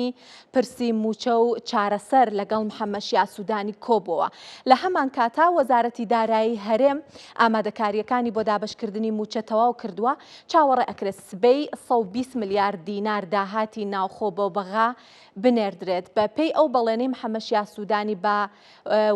کێشەکانی پرسی موچە و چارەسەر لەگەڵ محەممەد سوودانی کۆبووە. لە هەمان کاتا وەزارەتی دارایی هەرێم ئامادەکاریەکانی بۆ دابشکردنی موچە تەواو کردووە. چاوەڕێ ئەکرێت سبەی 120 میلیارد دینار داهاتی ناوخۆ بۆ بەغا بنێردرێت. بە پێی ئەو بەڵێنەی محەممەد سوودانی بە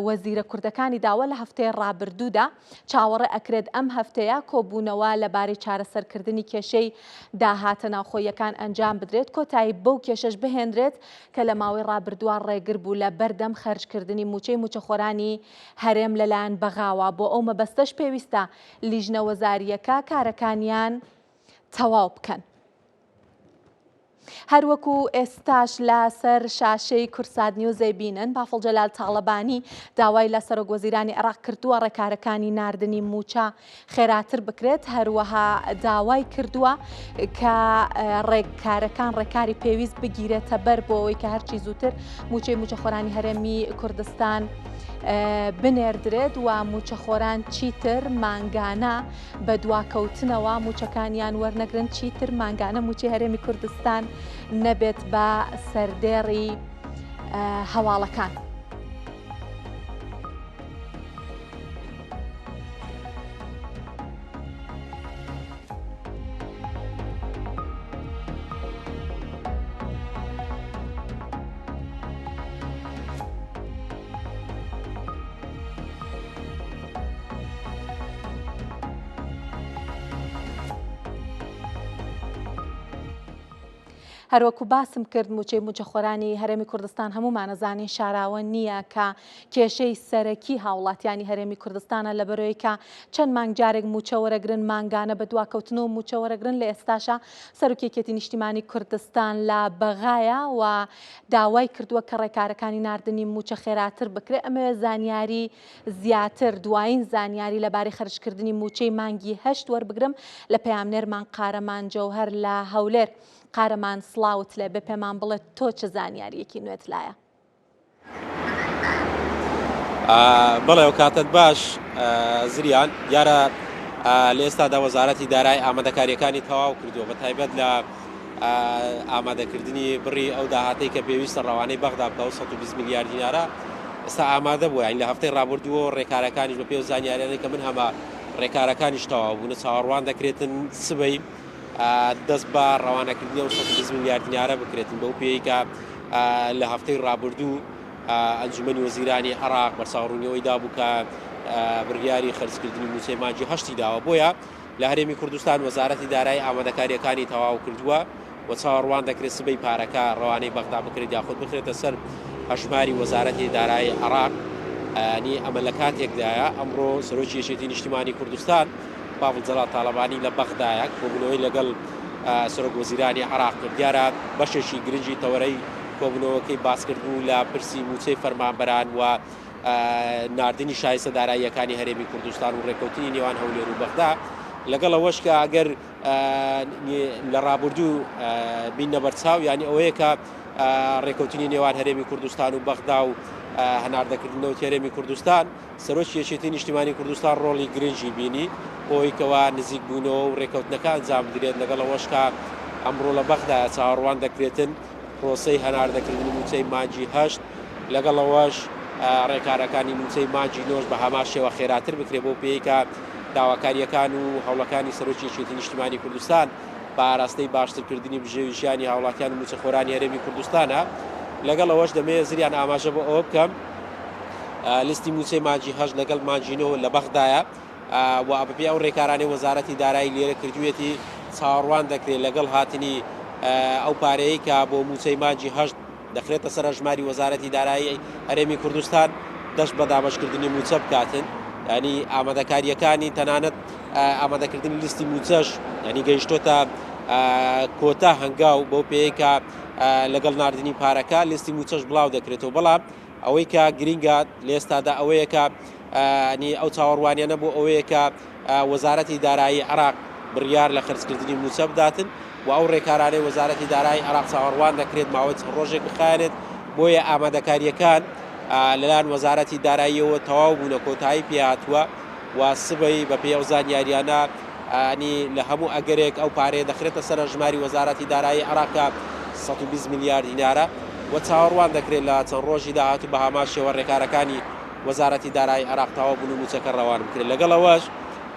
وەزیرە کوردەکانی داوە لە هەفتەی ڕابردوودا چاوەڕێ ئەکرێت ئەم هەفتەیە کۆبوونەوە لەبارەی چارەسەرکردنی کێشەی داهاتە ناوخۆیەکان ئەنجام بدرێت، کۆتایی بەو کێشەش بهێنرێت کە لە ماوەی ڕابردووە ڕێگر بوو لە بەردەم خەرجکردنی موچەی موچەخۆرانی هەرێم لەلایەن بەغاوە. بۆ ئەو مەبەستەش پێویستە لیژنە وەزاریەکە کارەکانیان تەواو بکەن. هەروەکو ئێستاش لە سەر شاشەی کورسات نیوزەی بینن، بافڵ جەلال تاڵەبانی داوای لە سەرۆکوەزیرانی عێراق کردووە ڕێکارەکانی ناردنی موچە خێراتر بکرێت. هەروەها داوای کردووە کە ڕێکارەکان ڕێکاری پێویست بگیرێتە بەر بۆ ئەوەی کە هەرچی زووتر موچەی موچەخۆرانی هەرێمی کوردستان بنێردرێت و موچەخۆران چیتر مانگانە بە دواکەوتنەوە موچەکانیان وەرنەگرن، چیتر مانگانە موچەی هەرێمی کوردستان نەبێت بە سەردێڕی هەواڵەکان. هەروەکو باسم کرد موچەی موچەخۆرانی هەرێمی کوردستان هەمومان نەزانین شاراوە نییە کە کێشەی سەرەکی هاوڵاتیانی هەرێمی کوردستانە لە بەرەوەی کە چەند مانگ جارێک موچە وەرەگرن مانگانە بە دواکەوتنەوە موچە وەرەگرن. لە ئێستاشە سەرۆکیەکێتی نیشتیمانی کوردستان لە بەغایە و داوای کردووە کە ڕێکارەکانی ناردنی موچە خێراتر بکرێت. ئەمەوێ زانیاری زیاتر دوایین زانیاری لەبارەی خەرجکردنی موچەی مانگی 8 وەربگرم لە پەیامنێرمان قارەمان جەوهەر لە هەولێر. قارەمان سڵاوت لێ بە پێمان بڵێت تۆ چه زانیاریەکی نوێت لایە؟ بەڵێ و کاتت باش زریان دیارە لە ئێستادا وەزارەتی دارایی ئامادەکاریەکانی تەواو کردووە بە تایبەت لە ئامادەکردنی بڕی ئەو داهاتەی کە پێویستە ڕەوانەی بەغدا بکەوە 120 میلیارد دینارە ئێستا ئامادە بووە. یعنی لە هەفتەی ڕابردووە ڕێکارەکانیش بە پێی زانیاریانەی کە من هەمە ڕێکارەکانیش تەواو بوون چاوەڕوان دەکرێتن سبەی دەست بە ڕەوانەکردنی و 120 میلیارد دینارە بکرێتن بەو پێی کە لە هەفتەی ڕابردوو ئەنجومەنی وەزیرانی عێراق بەرچاوڕوونیەوەی دابوو کە بڕیاری خەرجکردنی موچەی مانگی 8 داوە. بۆیە لە هەرێمی کوردستان وەزارەتی دارایی ئامادەکاریەکانی تەواو کردووە و چاوەڕوان دەکرێت سبەی پارەکە ڕەوانەی بەغدا بکرێت یاخود بخرێتە سەر هەژماری وەزارەتی دارایی عێراق. ینی ئەمە لە کاتێکدایە ئەمڕۆ سەرۆکی یەکێتی نیشتیمانی کوردستان بافڵ جەلال تاڵەبانی لە بەغدایە کۆبوونەوەی لەگەڵ سەرۆکوەزیرانی عێراق کرد. دیارە بەشێکی گرنگی تەوەرەی کۆبوونەوەکەی باسکردبوو لە پرسی موچەی فەرمانبەران و ناردنی شایستە داراییەکانی هەرێمی کوردستان و ڕێکەوتنی نێوان هەولێر و بەغدا لەگەڵ ئەوەش کە ئەگەر لە ڕابردوو بینە بەرچاو ینی ئەوەیە کە ڕێکەوتنی نێوان هەرێمی کوردستان و بەغدا و هەناردەکردنەوە هەرێمی کوردستان سەرۆکی یەکێتی نیشتیمانی کوردستان ڕۆڵی گرنگی بینی بۆی کەوا نزیک بوونەوە و ڕێکەوتنەکان ئەنجام بدرێت لەگەڵ ئەوەش کە ئەمڕۆ لە بەغدا چاوەڕوان دەکرێتن پرۆسەی هەناردەکردنی موچەی مانگی 8 لەگەڵ ئەوەش ڕێکارەکانی موچەی مانگی 9 بە هەمان شێوە خێراتر بکرێت بۆ پێی کە داواکاریەکان و هەوڵەکانی سەرۆکی یەکێتی نیشتیمانی کوردستان بە ئاراستەی باشترکردنی بژێوی ژیانی هاوڵاتیان و موچەخۆرانی هەرێمی کوردستانە. لەگەڵ ئەوەش دەمەوێت زریان ئاماژە بۆ ئەوە بکەم لیستی موچەی مانگی 8 لەگەڵ مانگی 9 لە بەغدایە و بەپێی ئەو ڕێکارانەی وەزارەتی دارایی لێرە کردوێتی چاوەڕوان دەکرێت لەگەڵ هاتنی ئەو پارەیە کە بۆ موچەی مانگی 8 دەخرێتە سەر ژماری وەزارەتی دارایی هەرێمی کوردستان دەست بە دابەشکردنی موچە بکاتن. ینی ئامادەکاریەکانی تەنانەت ئامادەکردنی لیستی موچەش ینی گەیشتۆتە کۆتا هەنگاو بۆ پێی کە لەگەڵ ناردنی پارەکە لیستی موچەش بڵاو دەکرێتەوە. بەڵام ئەوەی کە گرینگە لە ئێستادا ئەوەیە کە ئەو چاوەڕوانیانە بۆ ئەوەیە کە وەزارەتی دارایی عێراق بڕیار لە خەرجکردنی موچە بداتن و ئەو ڕێکارانەی وەزارەتی دارایی عێراق چاوەڕوان دەکرێت ماوەی ڕۆژێک بخایێنێت. بۆیە ئامادەکاریەکان لەلایەن وەزارەتی داراییەوە تەواو بوونە کۆتایی پێهاتووە و سبەی بە پێی ئەو زانیاریانە لە هەموو ئەگەرێک ئەو پارەیە دەخرێتە سەر ژماری وەزارەتی دارایی عێراق 120 میلیارد دینارە و چاوەڕوان دەکرێت لە چەند ڕۆژی داهاتوو بە هەماشێوە ڕێکارەکانی وەزارەتی دارایی عێراق تاوا بوون و موچەکە ڕەوان بکرێت. لەگەڵەوەش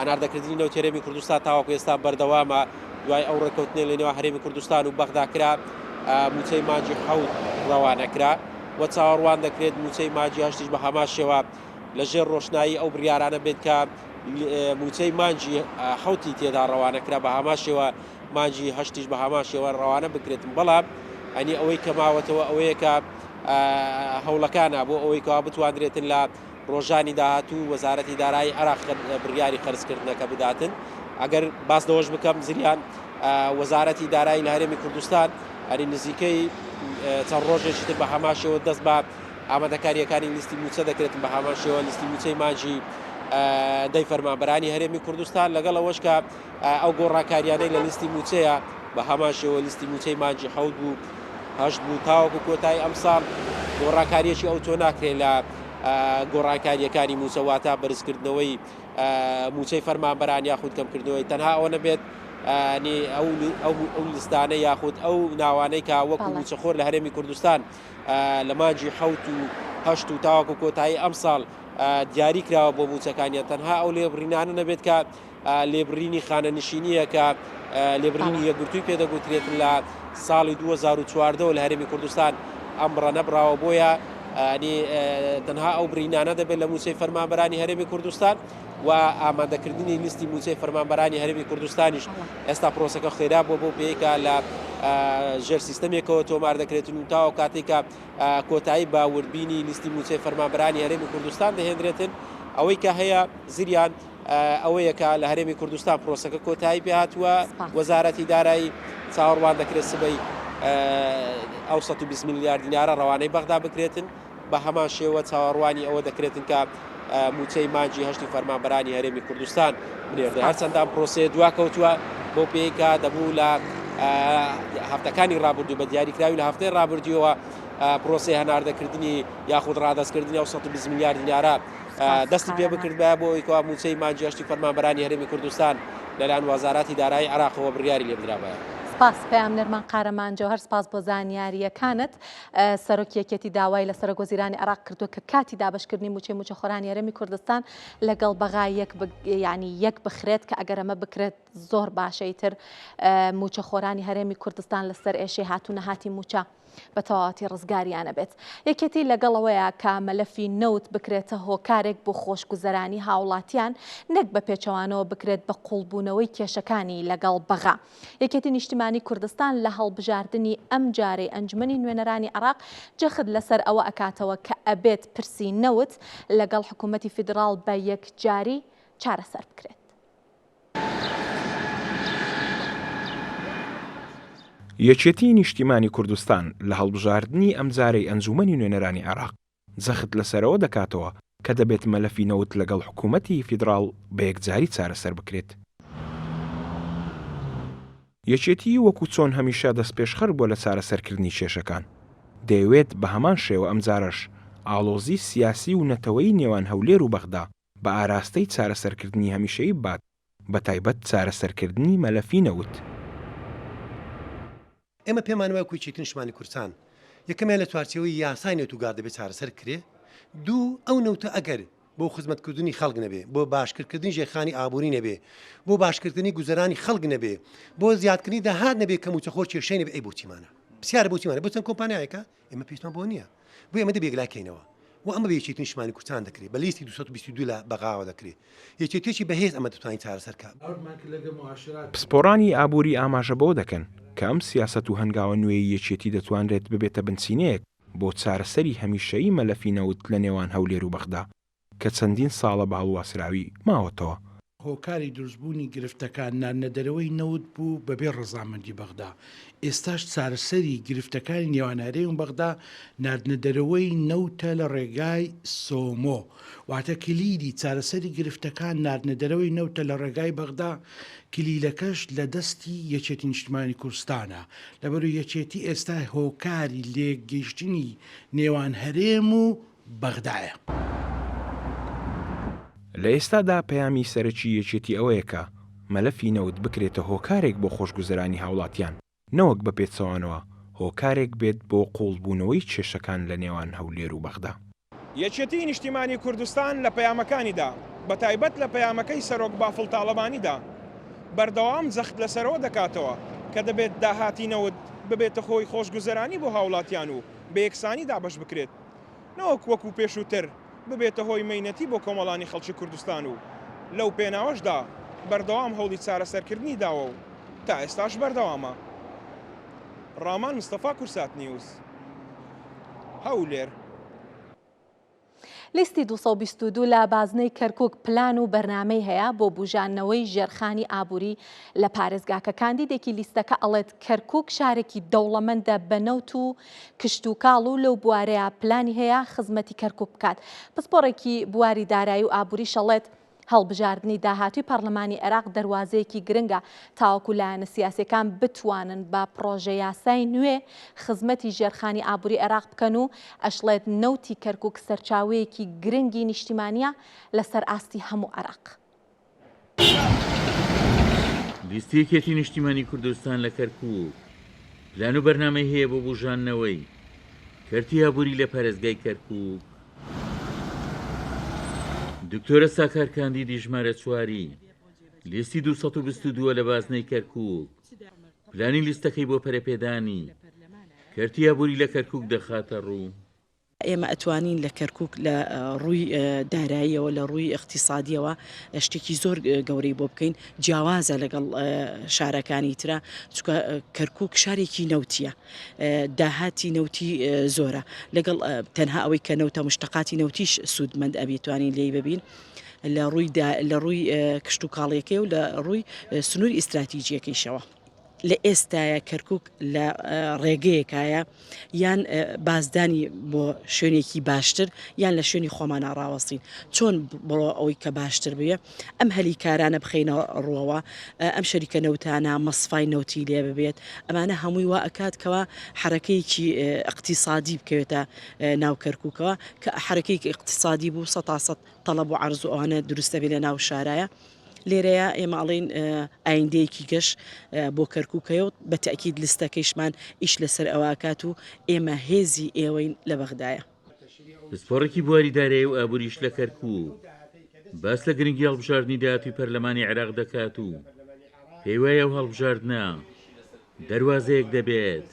هەناردەکردنی نەوت هەرێمی کوردستان تاواکو ئێستا بەردەوامە دوای ئەو ڕێکەوتنێ لە نێوان هەرێمی کوردستان و بەغدا کرا موچەی مانجی حەوت ڕەوانەکرا و چاوەڕوان دەکرێت موچەی مانجی هەشتیش بە هەماشێوە لەژێر ڕۆشنایی ئەو بڕیارانە بێت کە موچەی مانجی حەوتی تێدا ڕەوانەکرا بە هەماشێوە مانجی هەشتیش بە هەماشێوە ڕەوانە بکرێتن. بەڵام ئەنی ئەوەی کە ماوەتەوە ئەوەیە کە هەوڵەکانە بۆ ئەوەی کەوا بتوانرێتن لە ڕۆژانی داهاتوو وەزارەتی دارایی عێراق بڕیاری خەرجکردنەکە بداتن. ئەگەر باس دەوەش بکەم زریان وەزارەتی دارایی لە هەرێمی کوردستان ئەنی نزیکەی چەند ڕۆژێکی تر بە هەماشێوە دەست بە ئامادەکاریەکانی لیستی موچە دەکرێتن بە هەماشێوە لیستی موچەی مانجی دەی فەرمانبەرانی هەرێمی کوردستان لەگەڵ ئەوەش کە ئەو گۆڕاکاریانەی لە لیستی موچەیە بە هەماشێوە لیستی موچەی مانجی حەوت بوو هەشت بوو تاوەکو کۆتایی ئەم ساڵ گۆڕاکاریەکی ئەو تۆ ناکرێت لە گۆڕاکاریەکانی موچەواتە بەرزکردنەوەی موچەی فەرمانبەران یاخود کەمکردنەوەی تەنها ئەوە نەبێت ئەو لیستانە یاخود ئەو ناوانەی کە وەکو موچەخۆر لە هەرێمی کوردستان لە مانجی حەوت و هەشت و تاوەکو کۆتایی ئەم ساڵ دیاری کراوە بۆ موچەکانیان تەنها ئەو لێبڕینانە نەبێت کە لێبڕینی خانەنشینیە کە لێبڕینی یەکگرتووی پێدەگوترێتن لە ساڵی 2014 لە هەرێمی کوردستان ئەمڕە نەبراوە بۆیە تەنها ئەو برینانە دەبێت لە موچەی فەرمانبەرانی هەرێمی کوردستان و ئامادەکردنی لیستی موچەی فەرمانبەرانی هەرێمی کوردستانیش ئێستا پرۆسەکە خێرا بۆ پێیکە لە ژێر سیستەمێکەوە تۆمار دەکرێتن و تاوە کاتێکە کۆتایی باوردبینی لیستی موچەی فەرمانبەرانی هەرێمی کوردستان دەهێنرێتن. ئەوەی کە هەیە زریان ئەوەیە کە لە هەرێمی کوردستان پرۆسەکە کۆتایی پێهاتووە وەزارەتی دارایی چاوەڕوان دەکرێت سبەی ئەو 120 میلیارد دینارە ڕەوانەی بەغدا بکرێتن بە هەمان شێوە چاوەڕوانی ئەوە دەکرێتن کە موچەی مانجی هەشتی فەرمانبەرانی هەرێمی کوردستان بنێردە. هەرچەندان پرۆسەیە دواکەوتووە بۆ پێیکە دەبوو لە هەفتەکانی ڕابردوو بە دیاریکراوی لە هەفتەی ڕابردووەوە پرۆسەی هەناردەکردنی یاخود ڕادەستکردنی ئەو 120 میلیارد دینارە دەستی پێ بکردبە بۆ ئەوەیەوە موچەی مانجی هەشتی فەرمانبەرانی هەرێمی کوردستان لەلایەن وەزارەتی دارایی عێراقەوە بڕیاری لێ بدرابایە. سپاس پەیامنەرمان قارەمان جەوهەر، سپاس بۆ زانیاریەکانت. سەرۆکی یەکێتی داوای لە سەرۆکوەزیرانی عێراق کردووە کە کاتی دابەشکردنی موچەی موچەخۆرانی هەرێمی کوردستان لەگەڵ بەغا یەک بخرێت کە ئەگەر ئەمە بکرێت زۆر باشەیتر موچەخۆرانی هەرێمی کوردستان لەسەر ئێشەی هاتوونە هاتی موچە بە تەواوەتی ڕزگاریانە بێت. یەکێتی لەگەڵەوەیە کە مەلەفی نەوت بکرێتە هۆکارێک بۆ خۆشگوزەرانی هاوڵاتیان نەک بە پێچەوانەوە بکرێت بە قوڵبوونەوەی کێشەکانی لەگەڵ بەغا. یەکێتی نیشتیمانی کوردستان لە هەڵبژاردننی ئەم جارەی ئەنجومەنی نوێنەرانی عێراق جەخت لەسەر ئەوە ئەکاتەوە کە ئەبێت پرسی نەوت لەگەڵ حکوومەتی فیدراڵ بە یەکجاری چارەسەر بکرێت. یەکێتی نیشتیمانی کوردستان لە هەڵبژاردننی ئەمجارەی ئەنجومەنی نوێنەرانی عێراق جەخت لەسەرەوە دەکاتەوە کە دەبێت مەلەفی نەوت لەگەڵ حکوومەتی فیدراڵ بە یەکجاری چارەسەر بکرێت. یەکێتی وەکو چۆن هەمیشە دەست پێشخەر بۆ لە چارەسەرکردنی کێشەکان دەیەوێت بە هەمان شێوە ئەمجارەش ئاڵۆزی سیاسی و نەتەوەی نێوان هەولێر و بەغدا بە ئاراستەی چارەسەرکردنی هەمیشەیی بات، بە تایبەت چارەسەرکردنی مەلەفی نەوت. ئێمە پێمانەوە کوچیتن نیشتیمانی کوردستان یەکەمیان لە توارچەوەی یاسای نێوتوگار دەبێت چارەسەر کرێ. دوو ئەو نەوتە ئەگەر بۆ خزمەتکردنی خەڵک نەبێ، بۆ باشکردنی ژێرخانی ئابووری نەبێ، بۆ باشکردنی گوزەرانی خەڵک نەبێ، بۆ زیادکردنی داهات نەبێ کە موچەخۆر کێشەی نەبێ، ئەی بۆچیمانە پرسیارە بۆچیمانە بۆ چەند کۆمپانیایەکە ئێمە پێشمان بۆ نییە، بۆ ئێمە دەبێ گلاکەینەوە و ئەمە بە یەکێتی نیشتیمانی کوردستان دەکرێت بە لیستی 222 لە بەغاوە دەکرێت. یەکێتێکی بەهێز ئەمە دەتوانین چارەسەرکە. پسپۆڕانی ئابووری ئاماژە بۆ دەکەن کە ئەم سیاسەت و هەنگاوە نوێی یەکێتی دەتوانرێت ببێتە بنچینەیەک بۆ چارەسەری هەمیشەیی مەلەفی نەوت لە نێوان هەولێر و بەغدا کە چەندین ساڵە بە هەڵواسراوی ماوەتەوە. هۆکاری دروستبوونی گرفتەکان نانەدەرەوەی نەوت بوو بەبێ ڕەزامەندی بەغدا. ئێستاش چارەسەری گرفتەکانی نێوانارەی و بەغدا ناردنەدەرەوەی نەوتە لە ڕێگای سۆمۆ، واتە کلیدی چارەسەری گرفتەکان ناردنەدەرەوەی نەوتە لە ڕێگای بەغدا. کلیلەکەش لە دەستی یەکێتی نیشتیمانی کوردستانە، لەبەر یەکێتی ئێستا هۆکاری لێگەیشتنی نێوان هەرێم و بەغدایە. لە ئێستادا پەیامی سەرەکی یەکێتی ئەوەیەکە مەلەفی نەوت بکرێتە هۆکارێک بۆ خۆشگوزەرانی هاوڵاتیان، نەوەک بە پێچەوانەوە هۆکارێک بێت بۆ قوڵبوونەوەی کێشەکان لە نێوان هەولێر و بەغدا. یەکێتی نیشتیمانی کوردستان لە پەیامەکانیدا بە تایبەت لە پەیامەکەی سەرۆک بافڵ تاڵەبانیدا بەردەوام جەخت لەسەرەوە دەکاتەوە کە دەبێت داهاتینەوت ببێتە خۆی خۆشگوزەرانی بۆ هاوڵاتیان و بە یەکسانی دابەش بکرێت نەوەک وەکو پێشووتر ببێتە هۆی مەینەتی بۆ کۆمەڵانی خەڵکی کوردستان و لەو پێناوەشدا بەردەوام هەوڵی چارەسەرکردنی داوە و تا ئێستاش بەردەوامە. ڕامان مستەفا کورسات نیوز هەولێر. لیستی 222 لە بازنەی کەرکووک پلان و بەرنامەی هەیە بۆ بوژانەوەی ژێرخانی ئابووری لە پارێزگاکە. کاندیدێکی لیستەکە ئەڵێت کەرکووک شارێکی دەوڵەمەندە بەنەوت و کشت و کاڵ و لەو بوارەیە پلانی هەیە خزمەتی کەرکووک بکات. پسپۆڕێکی بواری دارایی و ئابووری شەڵێت هەڵبژاردننی داهاتوی پەرلەمانی عێراق دەواازەیەکی گرنگە تاوەکو لایەنە سیاسەکان بتوانن بە پرۆژە یاسای نوێ خزمەتی ژێرخانی ئابووری عێراق بکەن و ئەشڵێت نەوتی کەرکووک سەرچاوەیەکی گرنگی نیشتیمانیە لەسەر ئاستی هەموو عێراق. لیستەیەکێتی نیشتیمانی کوردستان لە کەرکووک پلان و بەرنامەی هەیە بۆ بژانەوەی کەرتی ئابووری لە پارێزگای کەرکووک. دکتۆرە ساکار کاندیدی ژمارە 4 لیستی 222 لە بازنەی کەرکووک پلانی لیستەکەی بۆ پەرەپێدانی کەرتی ئابووری لە کەرکووک دەخاتە ڕوو. ئێمە ئەتوانین لە کەرکووک لە ڕووی داراییەوە لە ڕووی اقتصادیەوە شتێکی زۆر گەورەی بۆ بکەین جیاوازە لەگەڵ شارەکانی ترە چونکە کەرکووک شارێکی نەوتیە داهاتی نەوتی زۆرە لەگەڵ تەنها ئەوەی کە نەوتە مشتەقاتی نەوتیش سوودمەند ئەبێتوانین لێی ببین لە ڕووی کشت و کاڵیەکەی و لە ڕووی سنووری ئیستراتیجیەکەیشەوە. لە ئێستاە کەرکووک لە ڕێگەیەکایە یان بازدانی بۆ شوێنێکی باشتر یان لە شوێنی خۆمان ڕاوەستین چۆن بڕۆ ئەوەی کە باشتر بێ ئەم هەلی کارانە بخینە ڕوەوە ئەم شەریکە نەوتانە مەسفای نەوتی لێ ببێت ئەمانە هەمووی وا ئەکاتکەوە حرەکەیەکی اقتصادی بکەوێتە ناو کەرکووکەوە کە حرەکەیەکی اقتصادی بوو 100% تەڵەب و عەرز و ئەوانە دروستە بێت لە ناو شارایە. لێرەیە ئێمە ئەڵێن ئایندەیەکی گەشت بۆ کەرکووکەوە بە تەکید لیستەکەیشمان ئیش لەسەر ئەوکات و ئێمە هێزی ئێوەین لە بەغدایە. پسپۆڕێکی بواری دارایی و ئابووریش لە کەرکووک باس لە گرنگی هەڵبژاردننی داهاتوی پەرلەمانی عێراق دەکات و پێی وایە و هەڵبژاردنە دەواازەیەک دەبێت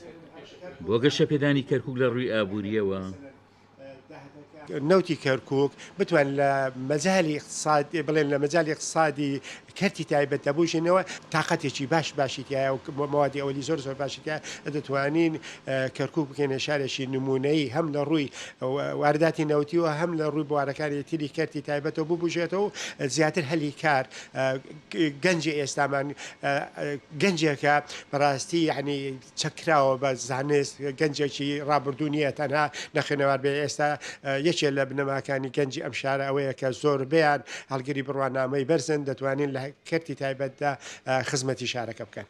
بۆ گەشەپێدانی کەرکووک لە ڕووی ئابووریەوە. نەوتی کەرکووک بتوان لە مەجای اقتصادی بڵێن لە مەجای اقتصادی کەرتی تایبەت دەبوژێنەوە تااقەتێکی باشیتیایە و مەوادی ئەولی زۆر باشیتە دەتوانین کەرکووک بکەینە شارێکی نمونەی هەم لە ڕووی وارداتی نەوتیەوە هەم لە ڕووی بوارەکانی تری کەرتی تایبەتەوە ببوژێتەوە زیاتر هەلی کار گەنجی ئێستامان گەنجێکە بەڕاستی یعنی چەکراوە بە زانست گەنجێکی ڕابردوونیە تەنها نەخێنەوار بێ ئێستا یەکێ لە بنەماکانی گەنجی ئەم شارە ئەوەیە کە زۆر بیان هەڵگری بڕوانامەی بەرزن دەتوانین لە کەرتی تایبەتدا خزمەتی شارەکە بکەن.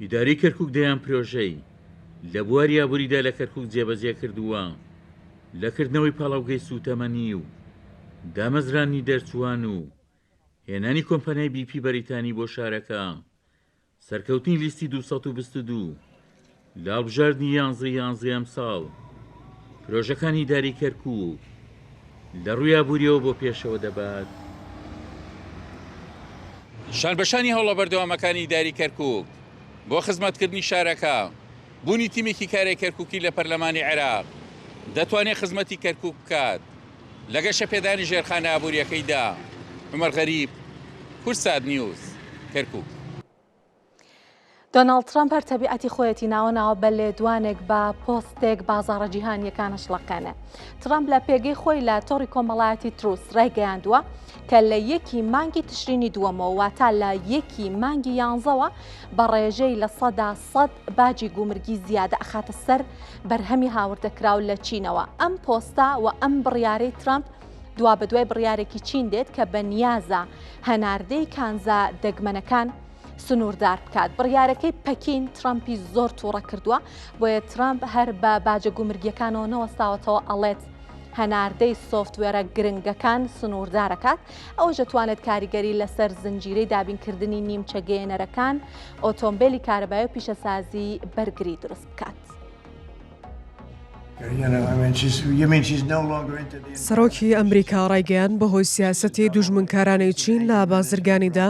ئیداری کەرکووک دەیان پرۆژەی لە بواری ئابووریدا لە کەرکووک جێبەجێ کردووە لەکردنەوەی پاڵاوگەی سوتەمەنی و دامەزرانی دەرچوان و هێنانی کۆمپانیای BP بەریتانی بۆ شارەکە سەرکەوتنی لیستی 222 لە هەڵبژاردننی 11 ئەم ساڵ پرۆژەکانی داری کەرکووک لە ڕووی ئابووریەوە بۆ پێشەوە دەبات. شانبەشانی هەوڵە بەردەوامەکانی داری کەرکووک بۆ خزمەتکردنی شارەکە بوونی تیمێکی کارێک کەرکووکی لە پەرلەمانی عێراق دەتوانێت خزمەتی کەرکووک بکات لە گەشەپێدانی ژێرخانە ئابووریەکەیدا. عومەر غەریب کورسات نیوز کەرکووک. دۆناڵد ترامپ هەر تەبیعەتی خۆیەتی ناوە بە لێدوانێک بە پۆستێک بازاڕە جیهانیەکانە شڵەکانە. ترامپ لە پێگەی خۆی لە تۆڕی کۆمەڵایەتی تروس ڕایگەیاندووە کە لە 1 مانگی تشرینی دووەمەوە واتە لە 1 مانگی 11ەوە بە ڕێژەی لە 100% باجی گومرگی زیادە ئەخاتە سەر بەرهەمی هاوردەکراو لە چینەوە. ئەم پۆستە و ئەم بڕیارەی ترامپ دوا بەدوای بڕیارێکی چین دێت کە بە نیازە هەناردەی کانزا دەگمەنەکان سنووردار بکات. بڕیارەکەی پەکین ترامپی زۆر تووڕە کردووە بۆیە ترامپ هەر بە باجە گومرگیەکانەوە نەوەستاوەتەوە ئەڵێت هەناردەی سۆفتوێرە گرنگەکان سنووردارەکات ئەوە دەتوانێت کاریگەری لەسەر زنجیرەی دابینکردنی نیمچە گەیەنەرەکان ئۆتۆمبیلی کارەبایی و پیشەسازی بەرگری دروست بکات. سەرۆکی ئەمریکا ڕایگەیان بەهۆی سیاسەتی دوژمنکارانەی چین لە بازرگانیدا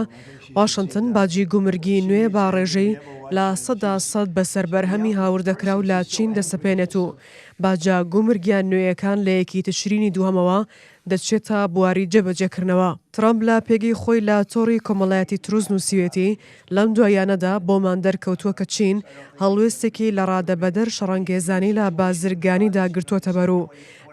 واشنگتن باجی گومرگی نوێ با ڕێژەی لە 100% بەسەر بەرهەمی هاوردەکرا و لە چین دەسەپێنێت و باجا گومرگیان نوێیەکان لە یەکی تشرینی دووهەمەوە دەچێتە بواری جێبەجێکردنەوە. ترامپ لە پێگەی خۆی لە تۆڕی کۆمەڵایەتی تروس نووسیوێتی لەم دوایانەدا بۆمان دەرکەوتووە کە چین هەڵوێستێکی لە ڕادەبەدەر شەڕەنگێزانی لە بازرگانیدا گرتووەتە بەر و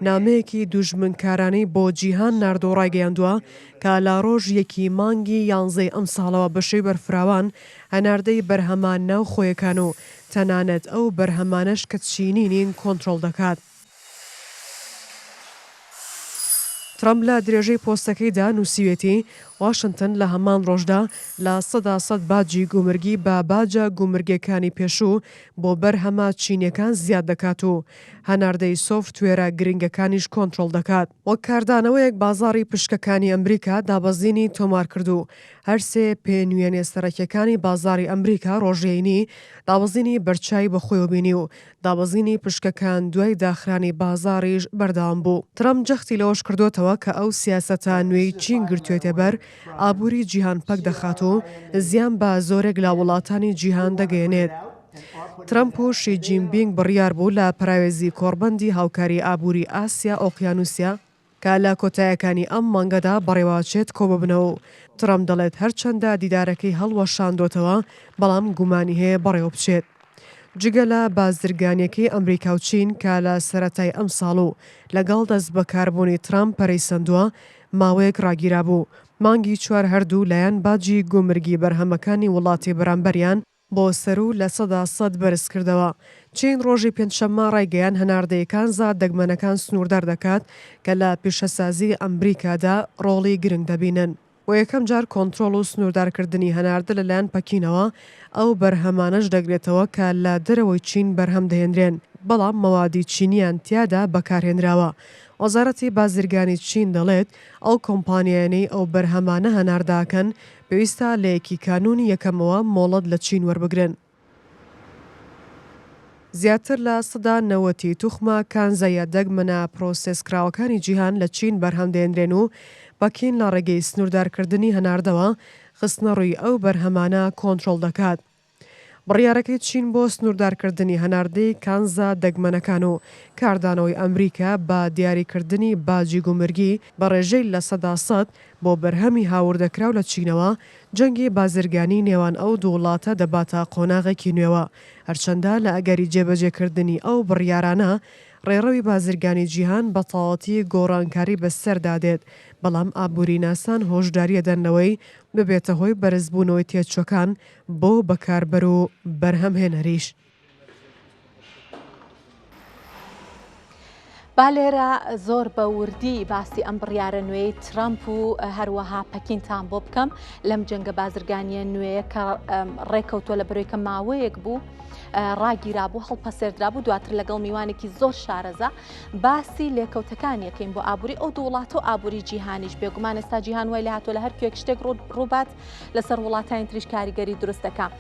نامەیەکی دوژمنکارانەی بۆ جیهان ناردۆ ڕایگەیاندووە کە لە ڕۆژ یەکی مانگی 11 ئەم ساڵەوە بەشەی بەرفراوان هەناردەی بەرهەمان ناو خۆیەکان و تەنانەت ئەو بەرهەمانەش کە چینی نین کۆنتڕۆڵ دەکات. ترامپ لە درێژەی پۆستەکەیدا نووسیوێتی واشنگتن لە هەمان ڕۆژدا لە 100% باجی گومرگی بە باجە گومرگەکانی پێشوو بۆ بەرهەمە چینیەکان زیاد دەکات و هەناردەی سۆفتوێرە گرنگەکانیش کۆنتڕۆڵ دەکات. وەک کاردانەوەیەک بازاڕی پشکەکانی ئەمریکا دابەزینی تۆمار کردو هەرسێ پێنوێنێ سەرەکیەکانی بازاڕی ئەمریکا ڕۆژێنی دابەزینی بەرچای بەخۆیەوبینی و دابەزینی پشکەکان دوای داخرانی بازاڕیش بەردەوام بوو. ترامپ جەختی لەوەش کردوتەوە کە ئەو سیاسەتە نوێی چین گرتوێتە بەر ئابووری جیهان پەک دەخات و زیان بە زۆرێک لە وڵاتانی جیهان دەگەێنێت. ترامپ و شی جینپینگ بڕیار بوو لە پراوێزی کۆڕبەندی هاوکاری ئابووری ئاسیا ئۆقیانوسیا کە لە کۆتایەکانی ئەم مانگەدا بەڕێوەچێت کۆببنەوە. ترامپ دەڵێت هەرچەندە دیدارەکەی هەڵوەشاندۆتەوە بەڵام گومانی هەیە بەڕێوە بچێت. جگە لە بازرگانیەکەی ئەمریکا و چین کە لە سەرەتای ئەم ساڵ و لەگەڵ دەست بەکاربوونی ترامپ پەرەیسەندووە ماوەیەک ڕاگیرا بوو. مانگی 4 هەردوو لایەن باجی گومرگی بەرهەمەکانی وڵاتی بەرامبەریان بۆ سەر و لە 100% بەرز کردەوە. چین ڕۆژی پێنجشەممە ڕایگەیان هەناردەیەکان زاد دەگمەنەکان سنووردار دەکات کە لە پیشەسازی ئەمریکادا ڕۆڵی گرنگ دەبینن. و یەکەم جار کۆنتڕۆڵ و سنووردارکردنی هەناردە لەلایەن پەکینەوە ئەو بەرهەمانەش دەگرێتەوە کە لە دەرەوەی چین بەرهەم دەهێنرێن بەڵام مەوادی چینیان تیادا بەکارهێنراوە. وەزارەتی بازرگانی چین دەڵێت ئەو کۆمپانیانەی ئەو بەرهەمانە هەنارداکەن پێویستە لە یەکی کانونی یەکەمەوە مۆڵەت لە چین وەربگرن. زیاتر لە 90 توخمە کانزایە دەگمەنە پرۆسسکراوەکانی جیهان لە چین بەرهەم دێنرێن و پەکین لە ڕێگەی سنووردارکردنی هەناردەوە خستنە ڕووی ئەو بەرهەمانە کۆنتڕۆڵ دەکات. بڕیارەکەی چین بۆ سنووردارکردنی هەناردەی کانزا دەگمەنەکان و کاردانەوەی ئەمریکا بە دیاریکردنی باجی گومرگی بە ڕێژەی لە 100% بۆ بەرهەمی هاوردەکراو لە چینەوە جەنگی بازرگانی نێوان ئەو دوو وڵاتە دەباتە قۆناغێکی نوێوە هەرچەندە لە ئەگەری جێبەجێکردنی ئەو بڕیارانە ڕێڕەوی بازرگانی جیهان بە تەواوەتی گۆڕانکاری بەسەردادێت بەڵام ئابووری ناسان هۆشداریە دەرنەوەی ببێتە هۆی بەرزبوونەوەی تێچۆکان بۆ بەکاربەر و بەرهەمهێنەریش. با لێرە زۆر بە وردی باسی ئەم بڕیارە نوێی ترامپ و هەروەها پەکینتان بۆ بکەم لەم جەنگە بازرگانیە نوێیە کە ڕێکەوتووە لە بەرەوەی کە ماوەیەک بوو ڕاگیرا بوو هەڵپەسێردرا بوو دواتر لەگەڵ میوانێکی زۆر شارەزە باسی لێکەوتەکان یەکەین بۆ ئابووری ئەو دوو وڵاتە و ئابووری جیهانیش بێگومان ئێستا جیهان وای لە هاتووە لە هەر کوێک شتێک ڕووبات لەسەر وڵاتانی تریش کاریگەری دروست دەکات.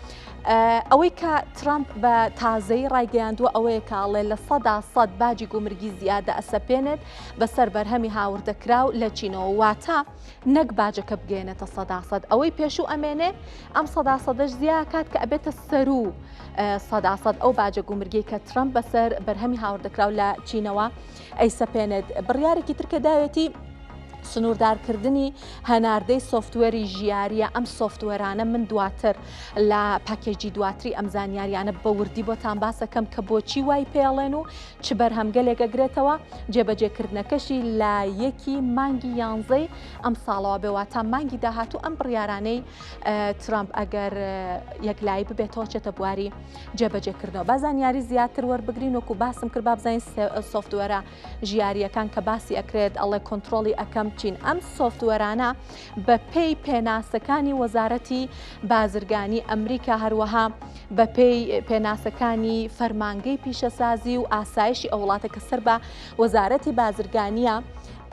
ئەوەی کە ترامپ بە تازەی ڕایگەیاندووە ئەوەیە کاڵێ لە 100% باجی گومرگی زیادە ئەسەپێنێت بەسەر بەرهەمی هاوردەکراو لە چینەوە واتە نەک باجەکە بگەێنێتە 100%. ئەوەی پێشوو ئەمێنێ ئەم 100%ش زیاکات کە ئەبێتە سەر و 100% ئەو باجە گومرگی کە ترامپ بەسەر بەرهەمی هاوردەکراو لە چینەوە ئەیسەپێنێت. بڕیارێکی ترکە داوێتی سنووردارکردنی هەناردەی سۆفتوێری ژیاریە ئەم سۆفتوێرانە من دواتر لە پاکێجی دواتری ئەم زانیاریانە بە وردی بۆتان باسەکەم کە بۆچی وای پێڵێن و چ بەرهەمگەلێک ئەگرێتەوە جێبەجێکردنەکەشی لە یەکی مانگی 11 ئەم ساڵەوە بێواتە مانگی داهاتوو ئەم بڕیارانەی ترامپ ئەگەر یەکلایی ببێتەوە چێتە بواری جێبەجێکردنەوە. با زانیاری زیاتر وەربگرین وەکو باسم کرد با بزانین سۆفتوێرە ژیاریەکان کە باسی ئەکرێت ئەڵێ کۆنتڕۆڵی ئەەکەم چین ئەم سۆفتوێرانە بە پێی پێناسەکانی وەزارەتی بازرگانی ئەمریکا هەروەها بە پێی پێناسەکانی فەرمانگەی پیشەسازی و ئاسایشی ئەو وڵاتە کە سەر بە وەزارەتی بازرگانیە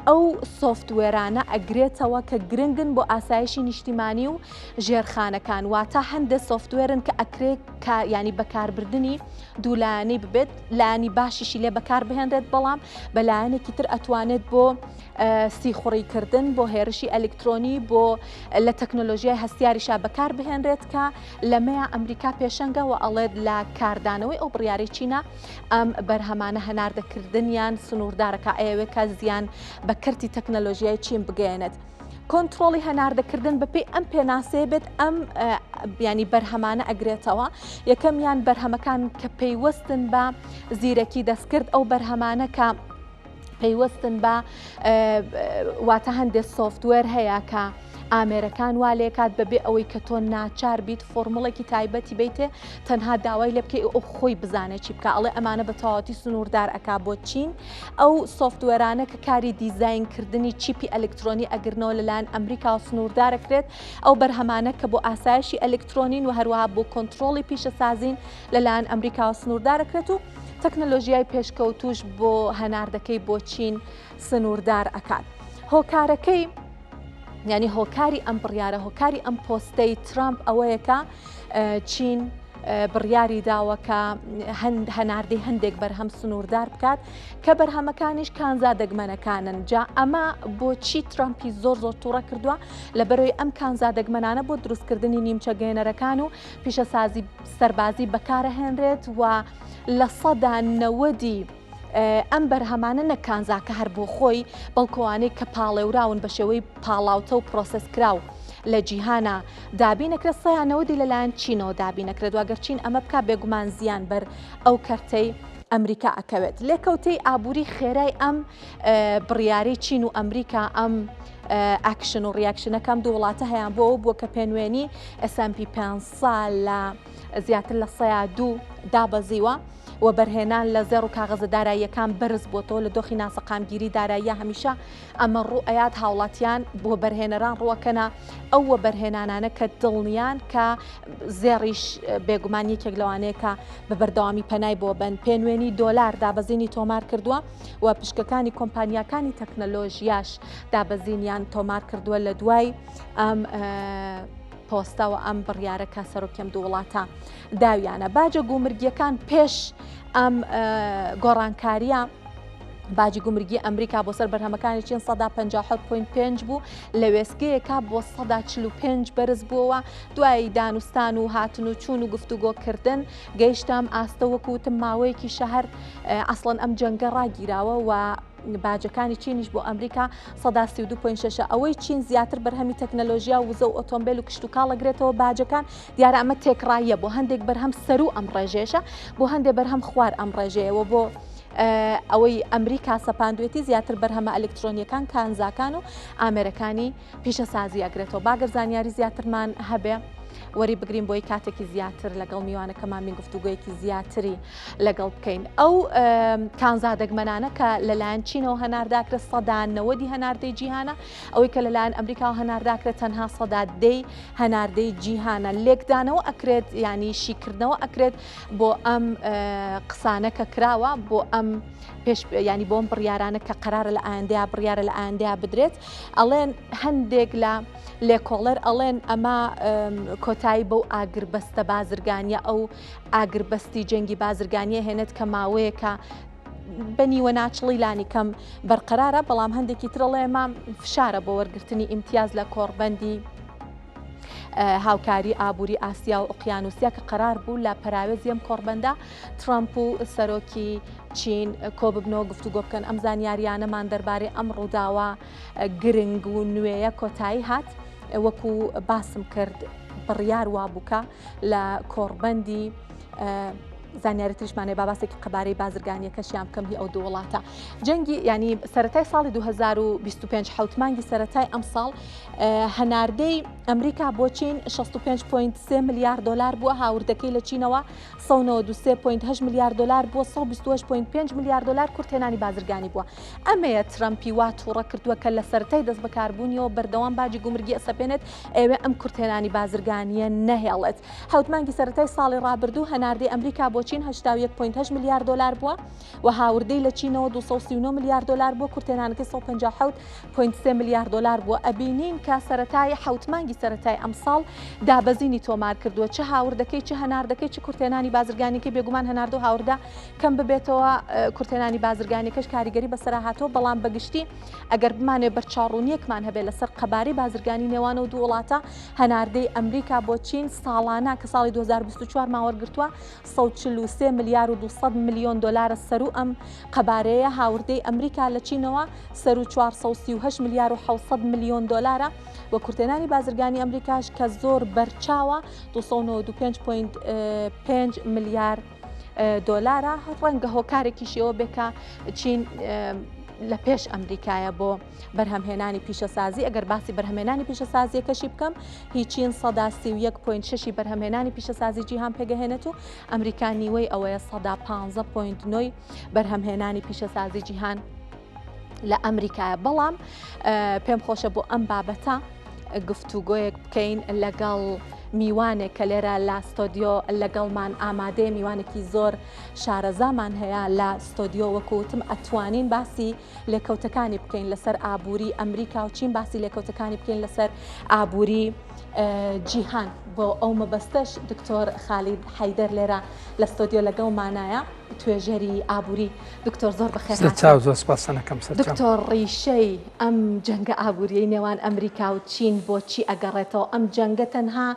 ئەو سۆفتوێرانە ئەگرێتەوە کە گرنگن بۆ ئاسایشی نیشتیمانی و ژێرخانەکان واتە هەندێک سۆفتوێرن کە ئەکرێت ینی بەکاربردننی دوولایانەی ببێت لایانی باشیشی لێ بەکار بهێنرێت بەڵام بەلایەنێکی تر ئەتوانێت بۆ سیخوڕیکردن بۆ هێرشی ئەلکترۆنی بۆ لە تەکنۆلۆژیای هەستیاریشا بەکار بهێنرێت کە لەمەیە ئەمریکا پێشەنگە و ئەڵێت لە کاردانەوەی ئەو بڕیاری چینە ئەم بەرهەمانە هەناردەکردنیان سنووردارەکە ئەوێ کە زیان بە کەرتی تەکنەلۆژیای چین بگەێنێت. کۆنتترۆلی هەناردەکردن بەپێی ئەم پێناسێ بێت ئەم ینی بەرهەمانە ئەگرێتەوە یەکەمیان بەرهەمەکان کە پەیوەستن بە زیرەکی دەستکرد ئەو بەرهەمانە کە پەیوەستن بە واتە هەندێک سۆفتوێر هەیە کە ئامێرەکان وا لێکات بەبێ ئەوەی کە تۆ ناچار بیت فۆرمڵێکی تایبەتی بیتێ تەنها داوای لێ بکەی ئەو خۆی بزانێت چی بکە ئەڵێ ئەمانە بە تەواوەتی سنووردار ئەکا بۆ چین ئەو سۆفتوێرانە کە کاری دیزاینکردنی چیپی ئەلکترۆنی ئەگرنەوە لەلایەن ئەمریکا و سنووردارەکرێت ئەو بەرهەمانە کە بۆ ئاسایشی ئەلکترۆنین و هەروەها بۆ کۆنتترۆڵی پیشەسازین لەلایەن ئەمریکا و سنووردارەکرێت و تەکنەلۆژیای پێشکەوتوش بۆ هەناردەکەی بۆ چین سنووردار ئەکات. هۆکارەکەی ینی هۆکاری ئەم بڕیارە هۆکاری ئەم پۆستەی ترامپ ئەوەیەکە چین بڕیاری داوەکە هەناردەی هەندێک بەرهەم سنووردار بکات کە بەرهەمەکانیش کانزا دەگمەنەکانن جا ئەمە بۆچی ترامپی زۆر تووڕە کردووە لەبەرەوەی ئەم کانزا دەگمەنانە بۆ دروستکردنی نیمچە گەێنەرەکان و پیشەسازی سەربازی بەکارەهێنرێت و لە سەدا 90 ئەم بەرهەمانە نەکانزاکە هەر بۆ خۆی بەڵکۆوانەی کە پاڵێوراون بە شێوەی پاڵاوتە و پرۆسسکراو لە جیهانە دابینەکرێت سەیانەوەدی لەلایەن چینەوە دابینەکرێت واگەر چین ئەمە بکات بێگومان زیان بەر ئەو کەرتەی ئەمریکا ئەکەوێت لێکەوتەی ئابووری خێرای ئەم بڕیاری چین و ئەمریکا ئەم ئاکشن و ڕیاکشنەکەم دوو وڵاتە هەیان بۆ کە پێنوێنی S&P 500 لە زیاتر لە 102 دابەزیوە و بەرهێنان لە زێڕ و کاغەزە داراییەکان بەرز بۆتەوە لە دۆخی ناسەقامگیری داراییە هەمیشە ئەمە ڕوئەیات هاوڵاتیان بۆ بەرهێنەران ڕوەکەنە ئەوە بەرهێنانانە کە دڵنیان کە زێڕیش بێگومان یەکێک لەوانەیە کە بە بەردەوامی پەنای بۆ بن پێنوێنی دۆلار دابەزینی تۆمار کردووە و پشکەکانی کۆمپانیاکانی تەکنەلۆژیاش دابەزینیان تۆمار کردووە لە دوای ئەم پۆستەوە ئەم بڕیارەکە سەرۆکێم دوو وڵاتە داویانە باجە گومرگیەکان پێش ئەم گۆڕانکاریە باجی گومرگی ئەمریکا بۆ سەر بەرهەمەکانی چین 157.5 بوو لە وێستگەیەکە بۆ 145 بەرز بووەوە دوای دانوستان و هاتن و چوون و گفتوگۆکردن گەیشتم ئاستە وەکوتم ماوەیەکی شەهر ئەسڵەن ئەم جەنگە ڕاگیراوە و باجەکانی چینیش بۆ ئەمریکا 132.6 ئەوەی چین زیاتر بەرهەمی تەکنەلۆژیا وزە و ئۆتۆمبیل و کشتتوکاڵەگرێتەوە باجەکان دیارە ئەمە تێکڕاییە بۆ هەندێک بەرهەم سەرو ئەم ڕێژێشە بۆ هەندێک بەرهەم خوار ئەم ڕێژەیەوە بۆ ئەوەی ئەمریکا سەپاندوێتی زیاتر بەرهەمە ئەلکترۆنیەکان کانزاکان و ئامێرەکانی پیشەسازی ئەگرێتەوە باگەر زانیاری زیاترمان هەبێ وەری بگرین بۆی کاتێکی زیاتر لەگەڵ میوانەکەمان من گفتوگویەکی زیاتری لەگەڵ بکەین ئەو کانزا دەگمەنانە کە لەلایەن چینەوە هەنارداکرێت 190 هەناردەی جیهانە ئەوەی کە لەلایەن ئەمریکا هەنارداکرێت تەنها 110 هەناردەی جیهانە لێکدانەوە ئەکرێت ینی شیکردنەوە ئەکرێت بۆ ئەم قسانە کە کراوە بۆ ئەم ینی بۆم بڕیارانە کە قرارە لە ئایندەیە بڕیارە لە ئایندەیە بدرێت ئەڵێن هەندێک لە لێکۆڵەر ئەڵێن ئەمە کۆتایی بەو ئاگربەستە بازرگانیە ئەو ئاگربەستی جەنگی بازرگانیە هێنێت کە ماوەیەکە بەنیوە ناچڵی لانی کەم بەرقەرارە بەڵام هەندێکی ترڵێمە فشارە بۆ وەرگرتنی ئیمتیاز لە کۆڕبەندی هاوکاری ئابووری ئاسیا و ئۆقیانوسیا کە قرار بوو لە پەراوێزی ئەم کۆڕبەندە ترامپ و سەرۆکی چین کۆ ببنەوە گفتوگۆ بکەن ئەم زانیاریانەمان دەربارەی ئەم ڕووداوە گرنگ و نوێیە کۆتایی هات وەکو باسم کرد بڕیار وابووکە لە کۆڕبەندی زانیاری تریشمانێ باباسێکی قەبارەی بازرگانیەکەشیان بکەم هی ئەو دوو وڵاتە جەنگی ینی سەرەتای ساڵی 2025 حوتمانگی سەرەتای ئەم ساڵ هەناردەی ئەمریکا بۆ چین 65.3 میلیارد دلار بووە هاوردەکەی لە چینەوە 193.8 میلیارد دلار بۆ 122.5 میلیارد دلار کورتێنانی بازرگانی بووە ئەمەیە ترامپی وا تووڕە کردووە کە لە سەرەتای دەست بەکاربوونیەوە بەردەوام باجی گومرگی ئەسەپێنێت ئێوێ ئەم کورتێنانی بازرگانیە نەهێڵێت حوتمانگی سەرەتای ساڵی ڕابردوو هەناردەی ئەمریکا بۆ چین 81.8 میلیارد دلار بووە و هاوردەی لە چینەوە 239 میلیارد دلار بووە کورتێنانەکەی 157.3 میلیارد دلار بووە. ئەبینین کە سەرەتای حوتمانگی سەرەتای ئەم ساڵ دابەزینی تۆمار کردووە چه هاوردەکەی چه هەناردەکەی چه کورتێنانی بازرگانیەکەی بێگومان هەناردە و هاوردە کەم ببێتەوە کورتێنانی بازرگانیەکەش کاریگەری بەسەرا هاتۆ بەڵام بەگشتی ئەگەر بمانێ بەرچاڕوونیەکمان هەبێت لەسەر قەبارەی بازرگانی نێوانە و دوو وڵاتە هەناردەی ئەمریکا بۆ چین ساڵانە کە ساڵی 2024 ماوەرگرتووە 143 میلیارد و 200 میلیۆن دلار سەر و ئەم قەبارەیە هاوردەی ئەمریکا لە چینەوە سەر و 438 میلیارد و 700 میلیۆن دلارە و کورتێنانی بازرگانی ئەمریکاش کە زۆر بەرچاوە 295 میلیارد دلارە. ڕەنگە هۆکارێکیشەوە بێکە چین لە پێش ئەمریکایە بۆ بەرهەمهێنانی پیشەسازی. ئەگەر باسی بەرهەمهێنانی پیشەسازیەکەشی بکەم هیچین 131.6 بەرهەمهێنانی پیشەسازی جیهان پێگەهێنێت و ئەمریکا نیوەی ئەوەیە 115.9 بەرهەمهێنانی پیشەسازی جیهان لە ئەمریکایە. بەڵام پێم خۆشە بۆ ئەم بابەتە گفتوگۆیەک بکەین لەگەڵ میوانێک کە لێرە لە ستۆدیۆ لەگەڵمان ئامادەیە میوانێکی زۆر شارەزامان هەیە لە ستۆدیۆ وەکوتم ئەتوانین باسی لێکەوتەکانی بکەین لەسەر ئابووری ئەمریکا و چین باسی لێکەوتەکانی بکەین لەسەر ئابووری جیهان. بۆ ئەو مەبەستەش دکتۆر خالید حەیدەر لێرە لە ستۆدیۆ لەگەڵمانایە توێژەری ئابووری. دکتۆر زۆر بەخێر دکتۆر ڕیشەی ئەم جەنگە ئابووریەی نێوان ئەمریکا و چین بۆچی ئەگەڕێتەوە؟ ئەم جەنگە تەنها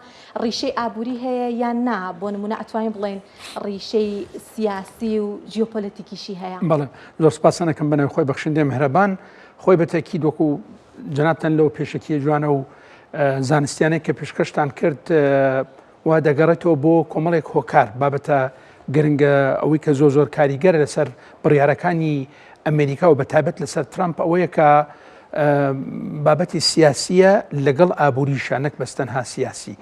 ڕیشەی ئابووری هەیە یان نا؟ بۆ نمونە ئەتوانین بڵێن ڕیشەی سیاسی و ژیۆپۆلیتیکیشی هەیە. بەڵێ زۆر سپاسانەکەم بەناوی خۆی بەخشندێ میهرەبان. خۆی بەتەکید وەکو جەنابتان لەو پێشەکی جوانە و زانستیانێک کە پێشکەشتان کرد وا دەگەڕێتەوە بۆ کۆمەڵێک هۆکار بابەتە گرنگە ئەوەی کە زۆر کاریگەر لەسەر بڕیارەکانی ئەمریکا و بەتابەت لەسەر ترامپ ئەوەیە کە بابەتی سیاسیە لەگەڵ ئابووریشە نەک بەستەنها سیاسی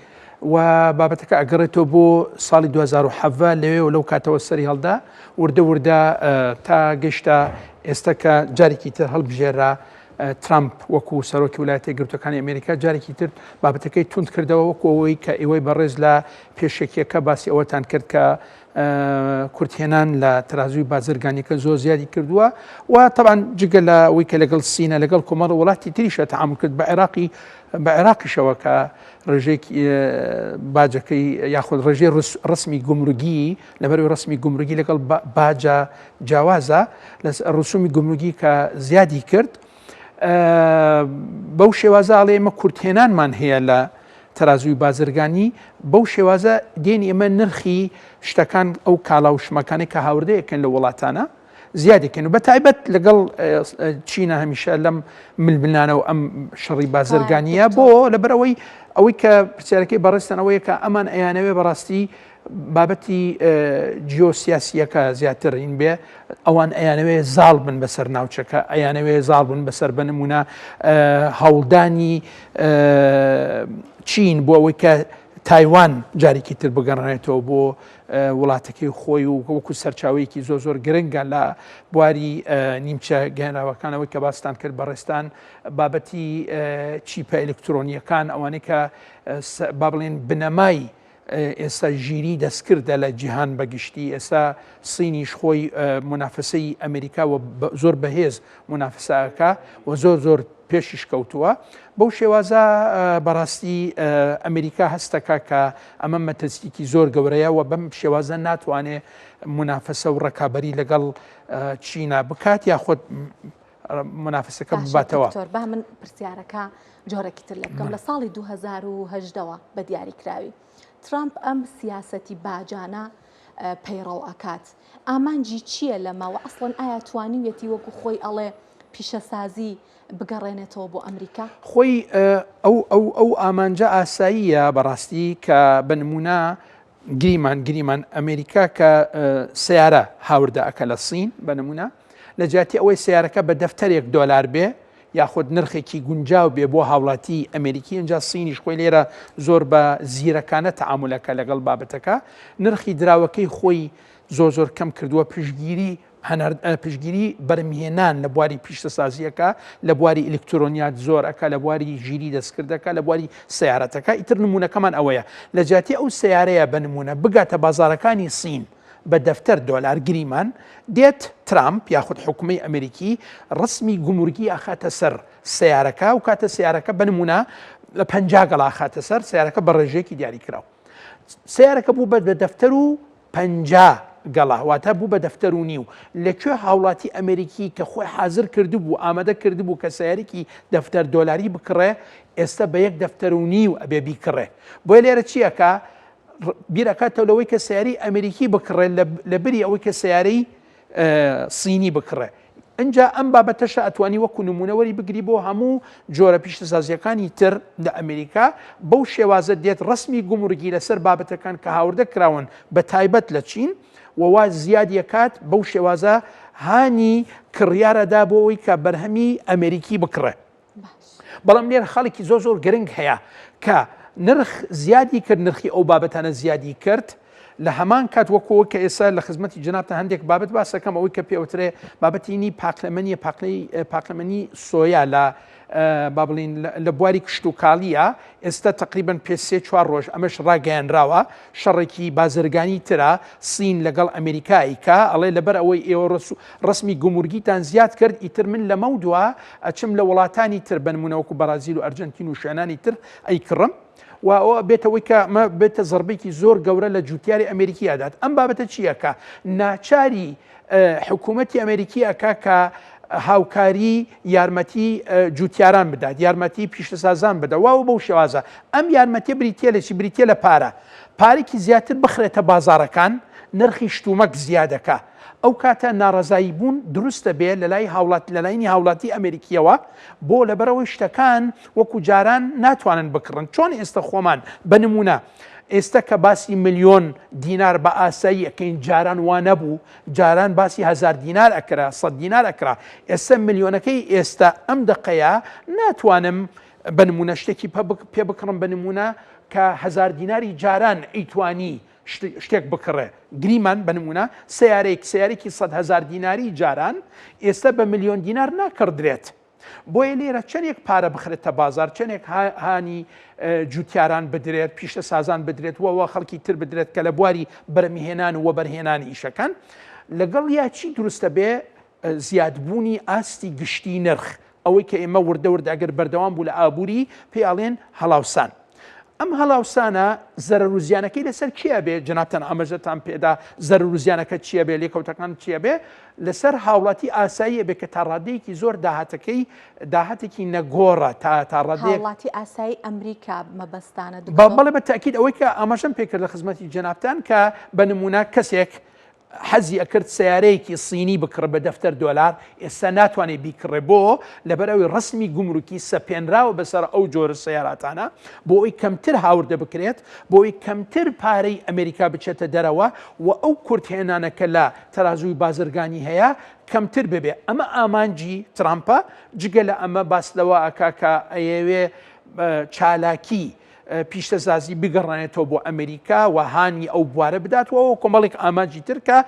و بابەتەکە ئەگەڕێتەوە بۆ ساڵی 2007 لەوێ و لەو کاتەوە سەری هەڵدا وردە تا گەشتە ئێستا کە جارێکی تر هەڵبژێرا ترامپ وەکو سەرۆکی ویلایەتە یەکگرتووەکانی ئەمریکا جارێکی تر بابەتەکەی تونند کردەوە وەکو ئەوەی کە ئێوەی بەڕێز لە پێشێکیەکە باسی ئەوەتان کرد کە کورتهێنان لە ترازوی بازرگانیەکە زۆر زیادی کردووە و طبعاً جگە لە ئەوەی کە لەگەڵ سینە لەگەڵ کۆمەڵ وڵاتی تریشە تەعامل کرد بە عێراقیشەوە کە ڕێژێکی باجەکەی یاخود ڕێژەی ڕسمی گومرگی لەبەرەوەی ڕسمی گومرگی لەگەڵ باجە جیاوازە لە ڕسومی گومرگی کە زیادی کرد. بەو شێوازە ئاڵێ ئێمە کورتهێنانمان هەیە لە تەرازوی بازرگانی بەو شێوازە دێنی ئێمە نرخی شتەکان ئەو کاڵا و شمەکانی کە هاوردەیەکەن لە وڵاتانە زیادەکەن و بەتایبەت لەگەڵ چینە هەمیشە لەم ململانە و ئەم شەڕی بازرگانیە بۆ لەبەرەوەی ئەوەی کە پرسیارەکەی بەڕێستان ئەوەیە کە ئەمان ئەیانەوێ بەڕاستی بابەتی جیۆسیاسیەکە زیاترین بێ ئەوان ئەیانەوێ زاڵ بن بەسەر ناوچەکە ئەیانەوێ زاڵ بن بەسەر بنمونە هەوڵدانی چین بۆ ئەوەی کە تایوان جارێکی تر بگەڕێتەوە بۆ وڵاتەکەی خۆی و وەکو سەرچاوەیەکی زۆر گرنگە لە بواری نیمچە گەهێنراوەکانەوەی کە باستان کرد بەڕێستان بابەتی چیپە ئەلکترۆنیەکان ئەوانەی کە با بڵێن بنەمای ئێستا ژیری دەستکردە لە جیهان بەگشتی ئێستا سینیش خۆی منافسەی ئەمریکا و زۆر بەهێز منافسەکە و زۆر پێشیش کەوتووە بەو شێوازە بەڕاستی ئەمریکا هەستەکە کە ئەمە مەترسیکی زۆر گەورەیە و بەم شێوازە ناتوانێت منافسە و ڕێکابەری لەگەڵ چینە بکات یاخود منافسەکە بباتەوە. با من پرسیارەکە جۆرەکی تر لێ بکەم لە ساڵی 2010ەوە بە دیاریکراوی ترامپ ئەم سیاسەتی باجانە پەیڕەو ئەکات ئامانجی چییە لەماوە ئەسڵەن ئایا توانیوێتی وەکو خۆی ئەڵێ پیشەسازی بگەڕێنێتەوە بۆ ئەمریکا؟ خۆی ئەو ئامانجە ئاساییە بەڕاستی کە بنمونە گریمان ئەمریکا کە سیارە هاوردە ئەکە لە سین بنمونە لە جاتی ئەوەی سیارەکە بە دەفتەرێک دۆلار بێ یاخود نرخێکی گونجاو بێ بۆ هاوڵاتی ئەمریکی اینجا سینیش خۆی لێرە زۆر بە زیرەکانە تەعاملەکە لەگەڵ بابەتەکە نرخی دراوەکەی خۆی زۆر کەم کردووە پشگیری بەرمهێنان لە بواری پیشەسازیەکە لە بواری ئلکترۆنیات زۆرەکە لە بواری ژیری دەستکردەکە لە بواری سیارەتەکە ئیتر نمونونەکەمان ئەوەیە لە جاتی ئەو سیارەیە بنمونە بگاتە بازارەکانی سین بە دەفتەر دۆلار گریمان دێت ترامپ یاخود حکوومەی ئەمریکی ڕسمی گومورگی ئاخاتە سەر سیارەکە و کاتە سیارەکە بنمونە لە 50 گەڵا خاتە سەر سیارەکە بە ڕێژەیەکی دیاری کراوە سیارەکە بوو بە دەفتەر و 50 گەڵا واتە بوو بە دەفتەر و نیو لەکوێ هاوڵاتی ئەمریکی کە خۆی حاضر کردبوو ئامادە کردبوو کە سیارێکی دەفتەر دۆلاری بکڕێ ئێستا بە یەک دەفتەر و نیو ئەبێ بیکڕێ بۆیە لێرە چیەکە بیرەکاتەوە لەوەی کە سیاری ئەمریکی بکڕێ لە بری ئەوەی کە سیارەی سینی بکڕێ اینجا ئەم بابەتەشە ئەتوانی وەکو نمونەوەری بگری بۆ هەموو جۆرە پیشەسازیەکانی تر لە ئەمریکا بەو شێوازە دێت ڕسمی گومورگی لەسەر بابەتەکان کە هاوردە کراون بە تایبەت لە چین ووا زیادیەکات بەو شێوازە هانی کڕیارەدا بۆ ئەوی کە بەرهەمی ئەمریکی بکڕێ بەڵام لێر خەڵکی زۆر گرنگ هەیە کە نرخ زیادی کرد نرخی ئەو بابەتانە زیادی کرد لە هەمان کات وەکەوە کە ئێستا لە خزمەتی جنابتە هەندێک بابەت باسەکەم ئەوەی کە پێوترێ بابەتینی پاکلەمەنی سۆیا لە با بڵین لە بواری کشت و کاڵیە ئێستا تقریبن پێ 3-4 ڕۆژ ئەمەش ڕاگەیاندراوە شەڕێکی بازرگانی ترە سین لەگەڵ ئەمریکاییکە ئەڵێ لەبەر ئەوەی ئێوە ڕسمی گومورگیتان زیاد کرد ئیتر من لە مەودووە ئەچم لە وڵاتانی تر بنمونەوەکو بەرازیل و ئەرجنتین و شوێنانی تر ئەیکڕم و ئەوە بێتەوەی کە مە بێتە زەربێکی زۆر گەورە لە جوتیاری ئەمریکیادات ئەم بابەتە چیەکە ناچاری حکوومەتی ئەمریکیەکە کە هاوکاری یارمەتی جوتیاران بدات یارمەتی پیشەسازان بدە واو بەو شێوازە ئەم یارمەتی بریتە لەچی بریتە لە پارێکی زیاتر بخرێتە بازارەکان نرخی شتومەک زیادەکە ئەو کاتە ناڕەزایی بوون دروستە بێ لەلایەنی هاوڵاتی ئەمریکیەوە بۆ لەبەرەوەی شتەکان وەکو جاران ناتوانن بکڕن چۆن ئێستا خۆمان بنمونە ئێستا کە باسی ملیۆن دینار بە ئاسایی ئەەکەین جاران وا نەبوو جاران باسی 1000 دینار ئەکرا 100 دینار ئەکرا ئێستا ملیۆنەکەی ئێستا ئەم دقەیە ناتوانم بنمونە شتێکی پێ بکڕم بنمونە کە 1000 دیناری جاران ئەیتوانی شتێک بکڕێ گریمان بنمونە سیارێکی 100,000 دیناری جاران ئێستا بە ملیۆن دینار ناکردرێت بۆیە لێرە چەندێک پارە بخرێتە بازار چەندێک هانی جوتیاران بدرێت پیشە سازان بدرێت وەوە خەڵکی تر بدرێت کە لە بواری بەرەمیهێنان و وەبەرهێنانی ئیشەکان لەگەڵ یاچی دروستە بێ زیادبوونی ئاستی گشتی نرخ ئەوەی کە ئێمە وردەورد ئەگەر بەردەوام بوو لە ئابووری پێیاڵێن هەڵاوسان ئەم هەڵاوسانە زەرەر و زیانەکەی لەسەر چیە بێ جنابتان ئاماژەتان پێدا زەرەر و زیانەکە چیە بێ لێکەوتەکان چیە بێ لەسەر هاوڵاتی ئاسایی بێ کە تا ڕادەیەکی زۆر داهاتێکی نەگۆڕە تا ڕادەیەک هاوڵاتی ئاسایی ئەمریکا مەبەستانە بەڵێ بە تاکید ئەوەی کە ئاماژەم پێکرد لە خزمەتی جنابتان کە بە نمونە کەسێک حەزی ئەکرد سیارەیەکی سینی بکڕە بە دەفتەر دۆلار ئێستا ناتوانێت بیکڕێ بۆ لەبەرەوەی ڕسمی گومروکی سەپێنراوە بەسەر ئەو جۆرە سیاراتانە بۆ ئەوی کەمتر هاوردە بکرێت بۆ ئەوی کەمتر پارەی ئەمریکا بچێتە دەرەوە و ئەو کورتهێنانەکە لە تەرازوی بازرگانی هەیە کەمتر ببێ ئەمە ئامانجی ترامپە جگە لە ئەمە باس لەوە ئەکا کە ئەیەوێ چالاکی پیشەسازی بگەڕێنێتەوە بۆ ئەمریکا و هانی ئەو بوارە بداتەوە کۆمەڵێک ئامانجی ترکە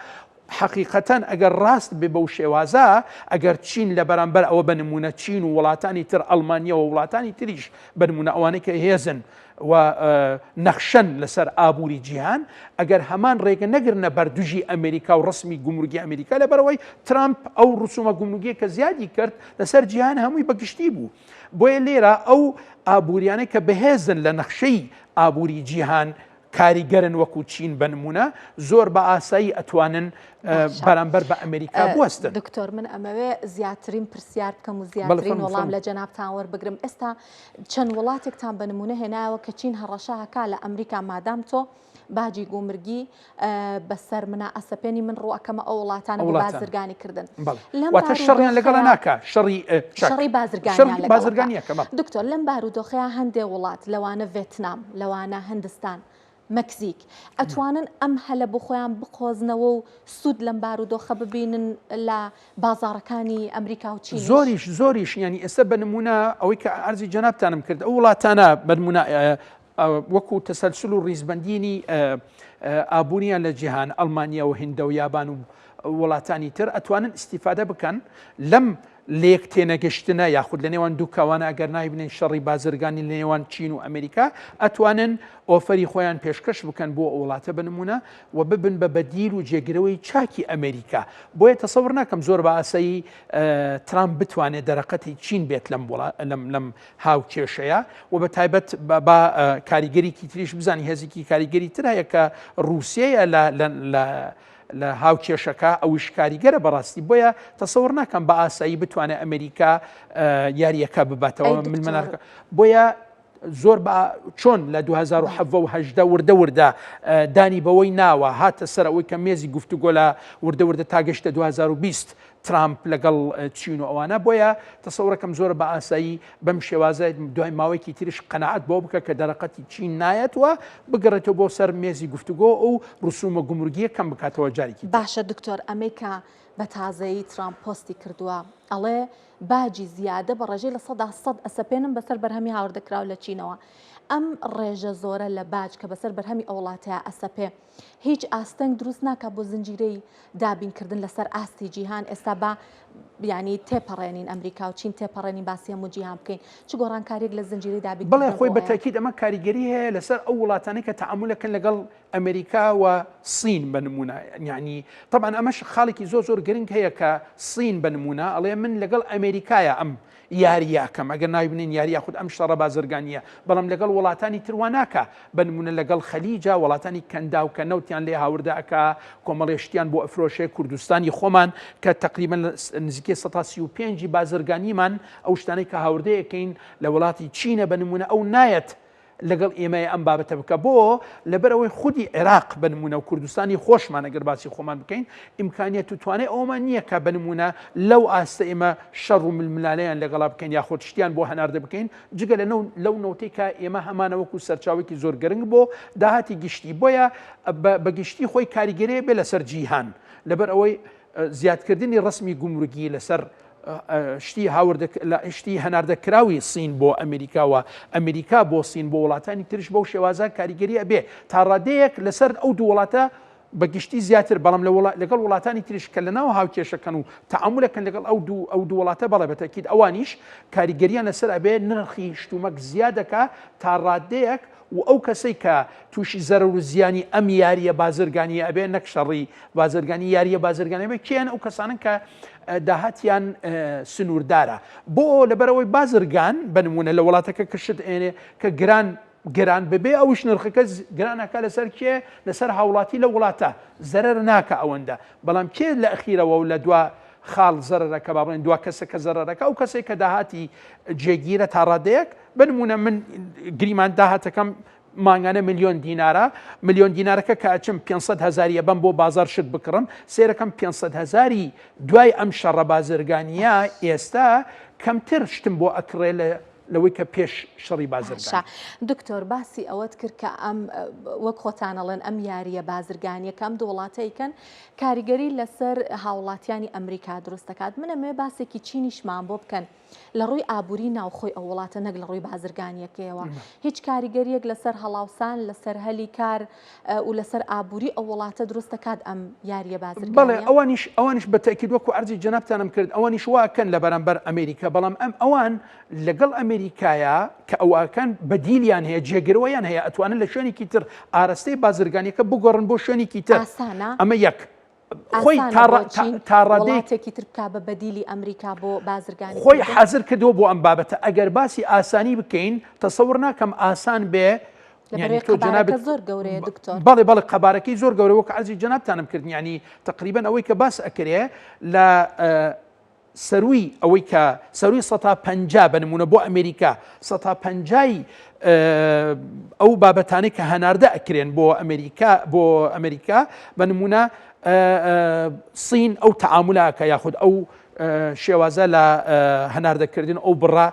حقیقەتەن ئەگەر ڕاست بێ بەو شێوازە ئەگەر چین لە بەرامبەر ئەوە بنمونە چین و وڵاتانی تر ئەڵمانیا و وڵاتانی تریش بنمونە ئەوانەی کە هێزن و نەخشەن لەسەر ئابووری جیهان ئەگەر هەمان ڕێگە نەگرنە بەردوژی ئەمریکا و ڕسمی گومروگی ئەمریکا لەبەرەوەی ترامپ ئەو ڕسومە گومروگیە کە زیادی کرد لەسەر جیهان هەمووی بەگشتی بوو بۆیە لێرە ئەو ئابووریانەی کە بەهێزن لە نەخشەی ئابووری جیهان کاریگەرن وەکو چین بنمونە زۆر بە ئاسایی ئەتوانن بەرامبەر بە ئەمریکا بوەستن دکتۆر من ئەمەوێ زیاترین پرسیار بکەم و زیاترین وەڵام لە جەنابتان وەربگرم ئێستا چەند وڵاتێکتان بە نمونە هێناوە کە چین هەڕەشەکە لە ئەمریکا مادام تۆ باجی گومرگی بەسەر منە ئەسەپێنی من ڕوەکەمە ئەو وڵاتانە بۆ بازرگانی کردن واتە شەڕیان لەگەڵە ناکە شەڕی بازرگانیەکە دکتۆر لەم بارودۆخەیە هەندێک وڵات لەوانە ڤێتنام لەوانە هندستان مەکزیک ئەتوانن ئەم هەلە بۆ خۆیان بقۆزنەوە و سوود لەم بارودۆخە ببینن لە بازارەکانی ئەمریکا و چین زۆریش ینی ئێستا بە نمونە ئەوەی کە ئەرزی جەنابتانم کرد ئەو وڵاتانە بە نمونە وەکو تەسەلسل و ڕیزبەندینی ئابووریان لە جیهان ئەڵمانیا و هیندە و یابان و وڵاتانی تر ئەتوانن ئیستیفادە بکەن لێک تێنەگەشتنە یاخود لە نێوان دوو کەوانە ئەگەر نایبنێن شەڕی بازرگانی لە نێوان چین و ئەمریکا ئەتوانن ئۆفەری خۆیان پێشکەش بکەن بۆ وڵاتە بنمونە و ببن بە بەدیل و جێگرەوەی چاکی ئەمریکا. بۆیە تەسەور ناکەم زۆر بە ئاسایی ترامپ بتوانێت دەرەقەتی چین بێت لەم هاو کێشەیە و بە تایبەت بە کاریگەریکی تریش بزانی هێزێکی کاریگەری تر هەیە کە رووسیەیە لە هاو کێشەکە ئەوش کاریگەرە بەڕاستی. بۆیە تەسەور ناکەم بە ئاسایی بتوانێت ئەمریکا یاریەکە بباتەوە ملمەنارەکە. بۆیە زۆر چۆن لە 2010 وردە دانی بەوەی ناوە هاتە سەر ئەوەی کە مێزی گفتوگۆ لە وردە تاگەشتە 2020 ترامپ لەگەڵ چین و ئەوانە. بۆیە تەسەورەکەم زۆر بە ئاسایی بەم شێوازە دوای ماوەیەکی تریش قەنەعەت بۆ بکە کە دەرەقەتی چین نایەتەوە بگەڕێتەوە بۆ سەر مێزی گفتوگۆ و ڕسومە گومرگیە کەم بکاتەوە جارێکی. باشە دکتۆر ئەمریکا بە تازایی ترامپ پۆستی کردووە ئەڵێ باجی زیادە بە ڕێژەی لە 100 ئەسەپێنم بەسەر بەرهەمی هاوردەکراو لە چینەوە. ئەم ڕێژە زۆرە لە باج کە بەسەر بەرهەمی ئەو وڵاتەیە ئەسەپێ هیچ ئاستەنگ دروست ناکە بۆ زنجیرەی دابینکردن لەسەر ئاستی جیهان. ئێستا بە ینی تێپەڕێنین ئەمریکا و چین تێپەڕێنی باسی هەموو جیهان بکەین چ گۆڕانکاریێک لە زنجیرەی دابینکردن. بەڵێ خۆی بەتاکید ئەمە کاریگەری هەیە لەسەر ئەو وڵاتانەی کە تەعاملەکەن لەگەڵ ئەمریکا و سین بنمونە. یعنی طبعا ئەمەش خاڵێکی زۆر گرنگ هەیە کە سین بنمونە ئەڵێ من لەگەڵ ئەمریکایە ئەم یاریاکەم ئەگەر نایبنین یاریە خود ئەم شەڕە بازرگانیە بەڵام لەگەڵ وڵاتانی ترواناکە بنمونە لەگەڵ خەلیجا وڵاتانی کەندا و کە نەوتیان لێ هاوردەکە کۆمەڵێشتیان بۆ ئەفرۆشێ کوردستانی خۆمان کە تقریبا نزیکەی 135 بازرگانیمان ئەو شتانەی کە هاوردەیەکەین لە وڵاتی چینە بنمونە ئەو نایەت لەگەڵ ئێمە ئەم بابەتە بکە بۆ لەبەرەوەی خودی عێراق بنمونە و کوردستانی خۆشمان ئەگەر باسی خۆمان بکەین ئیمکانیەت و توانێ ئەومان نییە کە بنمونە لەو ئاستە ئێمە شەڕ و ململانەیان لەگەڵا بکەین یا خۆشتیان بۆ هەناردە بکەین جگە لەو نەوتەی کە ئێمە هەمانەوەکو سەرچاوێکی زۆر گرنگ بۆ داهاتی گشتی. بۆیە بە گشتی خۆی کاریگەرەیە بێ لەسەر جیهان لەبەر ئەوەی زیادکردنی ڕسمی گومرگی لەسەر شتی هەناردەکراوی سین بۆ ئەمریکا و ئەمریکا بۆ سین بۆ وڵاتانی ترش بەو شێوازە کاریگەری ئەبێ تا ڕادەیەک لەسەر ئەو دوو وڵاتە بەگشتی زیاتر بەڵام لەگەڵ وڵاتانی تریش کە لەناو هاوکێشەکەن و تەعاملەکەن لەگەڵ ئەو دوو وڵاتە بەڵێ بەتەکید ئەوانیش کاریگەریان لەسەر ئەبێ نرخی شتومەک زیادەکە تا ڕادەیەک و ئەو کەسەی کە تووشی زەرەر و زیانی ئەم یاریە بازرگانی ئەبێ نەک شەڕی بازرگانی یاریە بازرگانی بێ کێن ئەو کەسانن کە داهاتیان سنووردارە بۆ لەبەرەوەی بازرگان بنمونە لە وڵاتەکە کەشت ئێنێ کە گران ببێ ئەوش نرخەکە گرانەکە لەسەر کێ لەسەر هاوڵاتی لە وڵاتە زەرەر ناکە ئەوەندە بەڵام کێ لە ئەخیرەوە و لە دوا خاڵ زەرەرەکە با بڵێن دوا کەسەکە زەرەرەکە ئەو کەسێک کە داهاتی جێگیرە تا ڕادەیەک بنمونە من گریمان داهاتەکەم مانگانە ملیۆن دینارەکە کە ئەچم 500,000 بەم بۆ بازار شت بکڕم سێرەکەم 500,000 دوای ئەم شەڕە بازرگانیە ئێستا کەمتر شتم بۆ ئەکڕێ لەوەی کە پێش شەڕی بازرگان. دکتۆر باسی ئەوەت کرد کە ئەم وەک خۆتانەڵێن ئەم یاریە بازرگانیەکە ئەم دوو وڵاتەیەکەن کاریگەری لەسەر هاوڵاتیانی ئەمریکا دروست دەکات. منەمێ باسێکی چینیشمان بۆ بکەن لە ڕووی ئابووری ناوخۆی ئەو وڵاتە نەک لە ڕووی بازرگانیەکەیەوە هیچ کاریگەریەک لەسەر هەڵاوسان لەسەر هەلی کار و لەسەر ئابووری ئەو وڵاتە دروست دەکات ئەم یاریە بازرگانیە. بەڵێ ئەوانیش بەتەکید وەکو عەرزی جەنابتانم کرد ئەوانیش واکەن لە بەرامبەر ئەمریکا بەڵام ئەوان لەگەڵ ئەمریکایە کە ئەوەکان بەدیلیان هەیە جێگرەوەیان هەیە ئەتوانن لە شوێنێکی تر ئاراستەی بازرگانیەکە بگۆڕن بۆ شوێنێکی تر ئەمە یەک خۆی تاڕادەیەکی تر بکا بە بەدیلی ئەمریکا بۆ بازرگانی خۆی حەزر کردەوە بۆ ئەم بابەتە ئەگەر باسی ئاسانی بکەین تەسەور ناکەم ئاسان بێ زۆر گەورەیە دکتۆر. بەڵێ قەبارەکەی زۆر گەورە وەکو عەرزی جەنابتانم کرد ینی تقریبا ئەوەی کە باس ئەکرێ لە سەروی ئەوەی کە سەروی 150 بنمونە بۆ ئەمریکا 150 ئەو بابەتانەی کە هەناردە ئەکرێن بۆ ئەمریکا بنمونە سین ئەو تەعاملاکە یاخود ئەو شێوازە لە هەناردەکردن ئەو بڕا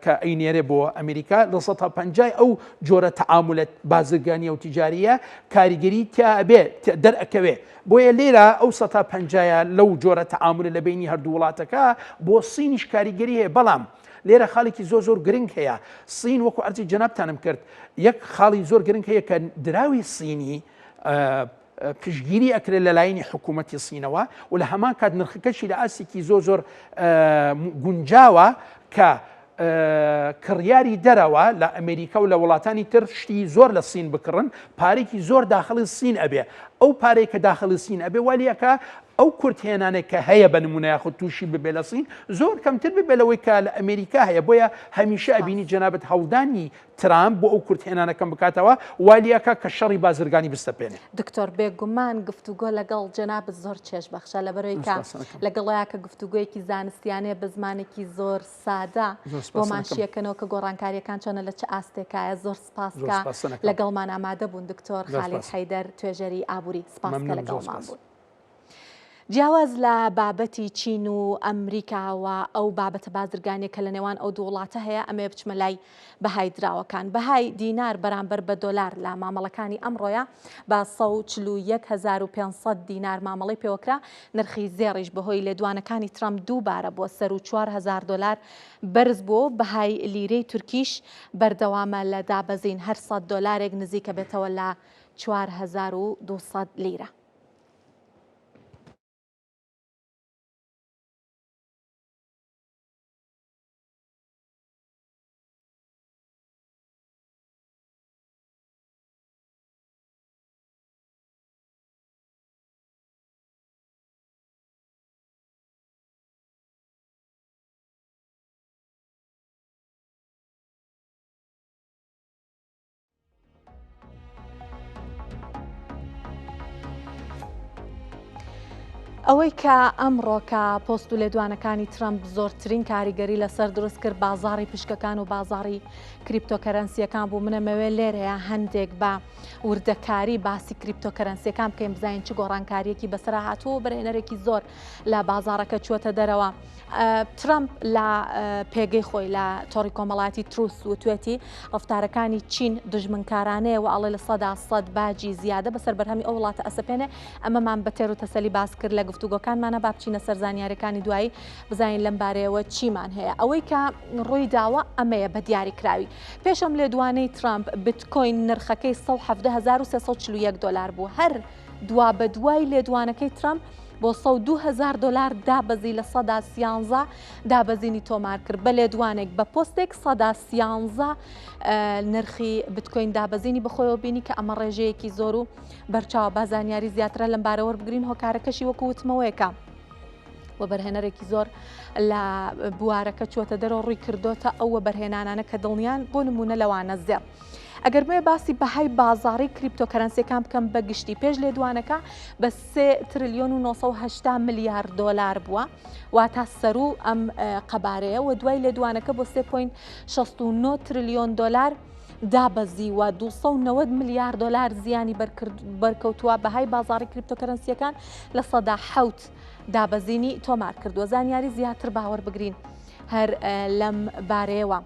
کە ئەینێرێ بۆ ئەمریکا لە 150 ئەو جۆرە تەعاملەت بازرگانی و تیجاریە کاریگەری تیابێ دەرئەکەوێ بۆیە لێرە ئەو 150 لەو جۆرە تەعاملە لە بینی هەردوو وڵاتەکە بۆ سینیش کاریگەری هەیە بەڵام لێرە خاڵێکی زۆر گرنگ هەیە سین وەکو عەرزی جەنابتانم کرد یەک خاڵی زۆر گرنگ هەیە کە دراوی سینی پشگیری ئەکرێت لە لایەنی حکوومەتی سینەوە و لە هەمان کات نرخەکەشی لە ئاسێکی زۆر گونجاوە کە کڕیاری دەرەوە لە ئەمریکا و لە وڵاتانی تر شتی زۆر لە سین بکڕن پارێکی زۆر داخڵی سین ئەبێ ئەو پارێک کە داخڵی سین ئەبێ والیەکە ئەو کورتهێنانێک کە هەیە بە نمونە یاخود تووشی ببێ لە سین زۆر کەمتر ببێ لەوەی کە لە ئەمریکا هەیە بۆیە هەمیشە ئەبینی جەنابەت هەڵدانی ترامپ بۆ ئەو کورتهێنانەکەم بکاتەوە والیەکە کە شەڕی بازرگانی بستەپێنێ. دکتۆر بێگومان گفتوگۆ لەگەڵ جەنابەت زۆر چێژ بەخشە لەبەرەوەی کە لەگەڵەیە کە گفتوگویەکی زانستیانەیە بە زمانێکی زۆر سادە بۆمان شیەکەنەوە کە گۆڕانکاریەکان چۆنە لە چه ئاستێکایە زۆر سپاسکە لەگەڵمان ئامادە بوون دکتۆر خالید حەیدەر توێژەری ئابووری سپاسکە لەگەڵمان بوون. جیاواز لە بابەتی چین و ئەمریکاوە ئەو بابەتە بازرگانیە کە لە نێوان ئەو دوو وڵاتە هەیە ئەمێ بچمە لای بەهای دراوەکان. بەهای دینار بەرامبەر بە دۆلار لە مامەڵەکانی ئەمڕۆیە بە 141,500 دینار مامەڵی پێوەکرا. نرخی زێڕیش بەهۆی لێدوانەکانی ترامپ دووبارە بۆ سەر و 4,000 دلار بەرز بوو. بەهای لیرەی تورکیش بەردەوامە لە دابەزین هەر 100 دلارێک نزیکە بێتەوە لە 4,200 لیرە. ئەوەی کە ئەمڕۆکە پۆست و لێدوانەکانی ترامپ زۆرترین کاریگەری لەسەر دروست کرد بازاڕی پشکەکان و بازاڕی کریپتۆکەرەنسیەکان بوو. منەمەوێت لێرەیە هەندێک بە وردەکاری باسی کریپتۆکەرەنسیەکان بکەین بزانین چ گۆڕانکاریەکی بەسەرا هاتووە بەرهێنەرێکی زۆر لە بازاڕەکە چووەتە دەرەوە. ترامپ لە پێگەی خۆی لە تۆڕی کۆمەڵاتی تروس وتوێتی ڕفتارەکانی چین دژمنکارانەیە و ئەڵێ لە 100% باجی زیادە بەسەر بەرهەمی ئەو وڵاتە ئەسەپێنێ. ئەمەمان بە تێر و تەسەلی باس کرد لە گفتوگۆکانمانە با بچینە سەر زانیاریەکانی دوایی بزانین لەم بارەیەوە چیمان هەیە. ئەوەی کە ڕووی داوە ئەمەیە بە دیاریکراوی. پێشەم لێدوانەی ترامپ بیتکۆین نرخەکەی 117,341 دلار بوو. هەر دوا بە دوای لێدوانەکەی ترامپ بۆ 102,000 دلار دابەزی لە 113 دابەزینی تۆمار کرد بە لێدوانێک بە پۆستێک 113 نرخی بیتکۆین دابەزینی بخۆیەوە بینی کە ئەمە ڕێژەیەکی زۆر و بەرچاوە بازانیاری زیاترە لەم بارەوە بگرین هۆکارەکەشی وەکو وتمەوەیەکە و بەرهێنەرێکی زۆر لە بوارەکە چوەتە دەرەوە ڕووی کردوتە ئەوە بەرهێنانانە کە دڵنیان بۆ نمونە لەوانە زێر. ئەگەر بێ باسی بەهای بازاڕی کریپتۆکەرەنسیەکان بکەم بە گشتی پێش لێدوانەکە بە 3,980 ملیارد دلار بووە واتە سەر و ئەم قەبارەیە و دوای لێدوانەکە بۆ 3.69 تریلیۆن دلار دابەزی و 290 ملیارد دلار زیانی بەرکەوتووە بەهای بازاڕی کریپتۆکەرەنسیەکان لە 107 دابەزینی تۆمار کردووە. زانیاری زیاتر باوەڕ بگرین هەر لەم بارەیەوە.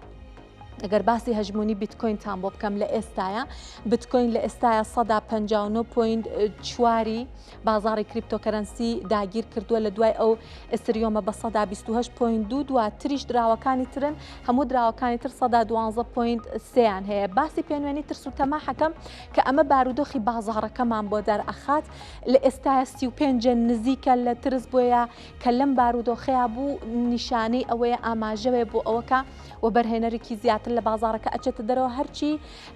ئەگەر باسی هەژمونی بیتکۆینتان بۆ بکەم لە ئێستاە بیتکۆین لە ئێستاە 159.4 بازاڕی کریپتۆکەرەنسی داگیر کردووە لە دوای ئەو ئستریۆمە بە 128.2 دواتریش دراوەکانی ترن هەموو دراوەکانی تر 112.3 هەیە. باسی پێنوێنی ترس و تەماحەکەم کە ئەمە بارودۆخی بازاڕەکەمان بۆ دەرئەخات لە ئێستاە 35 نزیکە لە ترس بۆیە کە لەم بارودۆخەیە بوو نیشانەی ئەوەیە ئاماژەوێ بۆ ئەوەکە و بەرهێنەرێکی زیاتر لە بازارەکە ئەچێتە دەرەوە هەرچی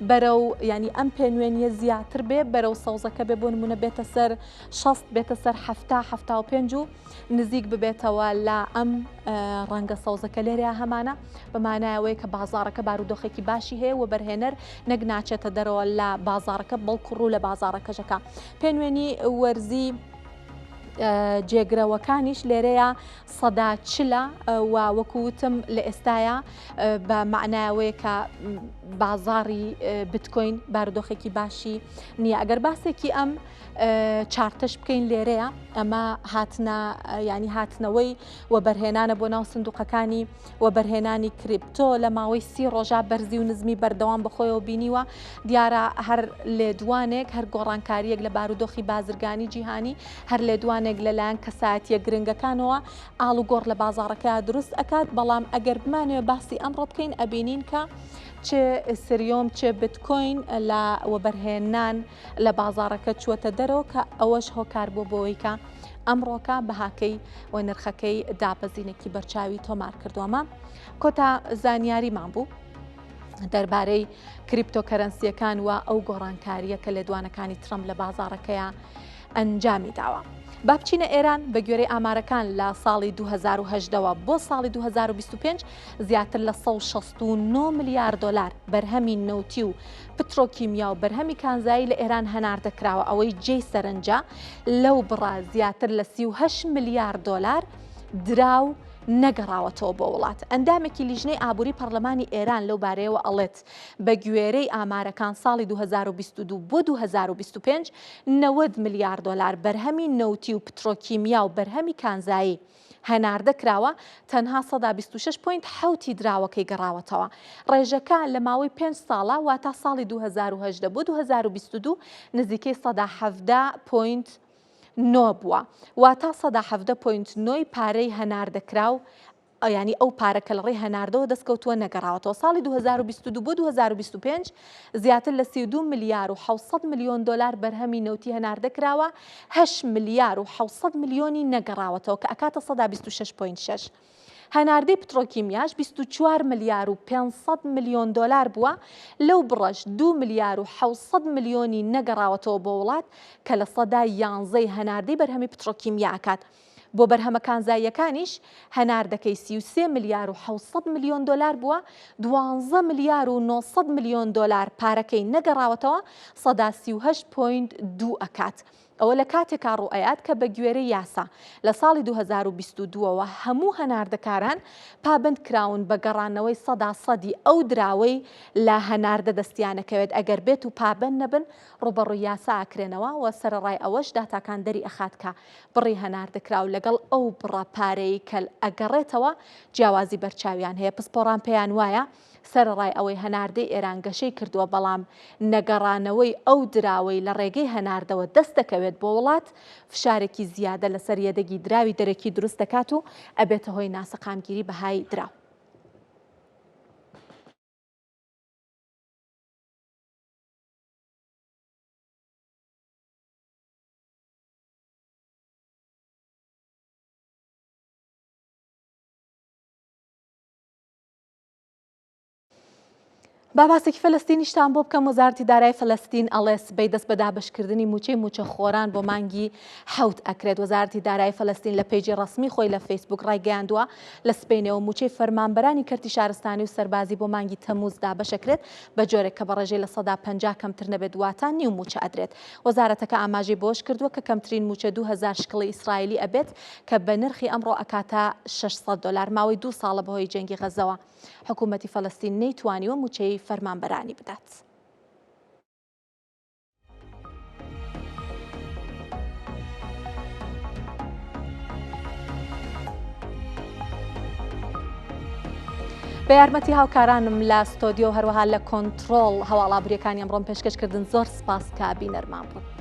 بەرەو ینی ئەم پێنوێنیە زیاتر بێ بەرەو سەوزەکە بێ بۆ نمونە بێتە سەر 60 بێتە سەر 75 و نزیک ببێتەوە لە ئەم ڕەنگە سەوزەکە لێرە هەمانە بەمانایەوەی کە بازارەکە بارودۆخێکی باشی هەیە و بەرهێنەر نەک ناچێتە دەرەوە لە بازارەکە بەڵکو ڕوو لە بازارەکەشەکە. پێنوێنی وەرزی جێگرەوەکانیش لێرەیە 140 و وەکوتم لە ئێستاە بە معناوەیە کە بازاڕی بیتکۆین بارودۆخێکی باشی نییە. ئەگەر باسێکی ئەم چارتەش بکەین لێرەیە ئەمە هاتنە ینی هاتنەوەی و بەرهێنانە بۆ ناو سندوقەکانی و بەرهێنانی کریپتۆ لە ماوەی 30 ڕۆژە بەرزی و نزمی بەردەوام بخۆیەوە بینیوە. دیارە هەر لێدوانێک هەر گۆڕانکاریەک لە بارودۆخی بازرگانی جیهانی هەر لێدوانێک لەلایەن کەسایەتیە گرنگەکانەوە ئاڵ و گۆڕ لە بازاڕەکە دروست ئەکات. بەڵام ئەگەر بمانەوە باسی ئەمڕۆ بکەین ئەبینین کە چه سریۆم چێ بتکۆین لە وەبەرهێنان لە بازارەکە چووەتە دەرەوە کە ئەوەش هۆکار بۆ بۆەوەی کە ئەمڕۆکە بەهاکەی و نرخەکەی دابەزینێکی بەرچاوی تۆمار کردووەمە کۆتا زانیاریمان بوو دەربارەی کریپتۆکەرەنسیەکان و ئەو گۆڕانکاریە کە لێدوانەکانی ترەمپ لە بازارەکەیە ئەنجامی داوە. با بچینە ئێران بە گوێرەی ئامارەکان لە ساڵی 2010ەوە بۆ ساڵی 2025 زیاتر لە 169 میلیارد دلار بەرهەمی نەوتی و پترۆکیمیا و بەرهەمی کانزایی لە ئێران هەناردەکراوە ئەوەی جێی سەرنجە لەو بڕا زیاتر لە 38 میلیارد دلار دراو نەگەڕاوەتەوە بۆ وڵات. ئەندامێکی لیژنەی ئابووری پەرلەمانی ئێران لەو بارەیەوە ئەڵێت بە گوێرەی ئامارەکان ساڵی 2022 بۆ 2025 90 میلیارد دلار بەرهەمی نەوتی و پترۆکیمیا و بەرهەمی کانزایی هەناردەکراوە تەنها 126.7 دراوەکەی گەڕاوەتەوە. ڕێژەکە لە ماوەی 5 ساڵە واتە ساڵی 2010 بۆ 2022 نزیکەی 117.9 بووە واتە 117.9 پارەی هەناردەکراو ینی ئەو پارەکە لە ڕێی هەناردەوە دەستکەوتووە نەگەڕاوەتەوە. ساڵی 2022 بۆ 2025 زیاتر لە 32 میلیارد و 600 میلیۆن دلار بەرهەمی نەوتی هەناردەکراوە 8 میلیارد و 600 میلیۆنی نەگەڕاوەتەوە کە ئەکاتە 126.6. هەناردەی پترۆکیمیاش 24 میلیارد و 500 میلیۆن دلار بووە لەو بڕەش 2 میلیارد و 600 میلیۆنی نەگەڕاوەتەوە بۆ وڵات کە لە سەدای 11 هەناردەی بەرهەمی پترۆکیمیا ئەکات. بۆ بەرهەمە کانزاییەکانیش هەناردەکەی 33 میلیارد و 600 میلیۆن دلار بووە 12 میلیارد و 900 میلیۆن دلار پارەکەی نەگەڕاوەتەوە 138.2 ئەکات. ئەوە لە کاتێکا ڕوئەیات کە بە گوێرەی یاسا لە ساڵی 2022ەوە هەموو هەناردەکاران پابند کراون بە گەڕانەوەی 100% ئەو دراوەی لە هەناردە دەستیانەکەوێت ئەگەر بێت و پابند نەبن ڕوبەڕووی یاسا ئاکرێنەوە و سەرڕای ئەوەش داتاکان دەری ئەخات کە بڕی هەناردەکراو لەگەڵ ئەو بڕە پارەی کە ئەگەڕێتەوە جیاوازی بەرچاویان هەیە پسپۆڕان پێیان وایە سەرڕای ئەوەی هەناردەی ئێران گەشەی کردووە بەڵام نەگەڕانەوەی ئەو دراوەی لە ڕێگەی هەناردەوە دەست دەکەوێت بۆ وڵات فشارێکی زیادە لەسەر یەدەگی دراوی دەرەکی دروست دەکات و ئەبێتە هۆی ناسەقامگیری بەهای دراو. باباسێکی فەلەستینیشتان بۆ بکەم وەزارەتی دارایی فەلەستین ئەڵێ سبەی دەست بە دابەشکردنی موچەی موچەخۆران بۆ مانگی حەوت ئەکرێت. وەزارەتی دارایی فەلەستین لە پێیجی ڕسمی خۆی لە فەیسبوک ڕایگەیاندووە لە سبەینەوە موچەی فەرمانبەرانی کەرتی شارستانی و سەربازی بۆ مانگی تەمووز دابەشەکرێت بە جۆرێک کە بە ڕێژەی لە 150 کەمتر نەبێت واتە نیو موچە ئەدرێت. وەزارەتەکە ئاماژەی بۆش کردووە کە کەمترین موچە 2000 شکڵی ئیسرائیلی ئەبێت کە بە نرخی ئەمڕۆ ئەکاتە 600 دلار ماوەی 2 ساڵە بەهۆی جەنگی غەزەوە. حکوومەتی فەلەستین نەیتوانیوە موچەی فەرمانبەرانی بدات. بە یارمەتی هاوکارانم لە ستۆدیۆ هەروەها لە کۆنتڕۆڵ هەواڵابوریەکانی ئەمڕۆم پێشکەشکردن زۆر سپاس کە بینەرمان بوون.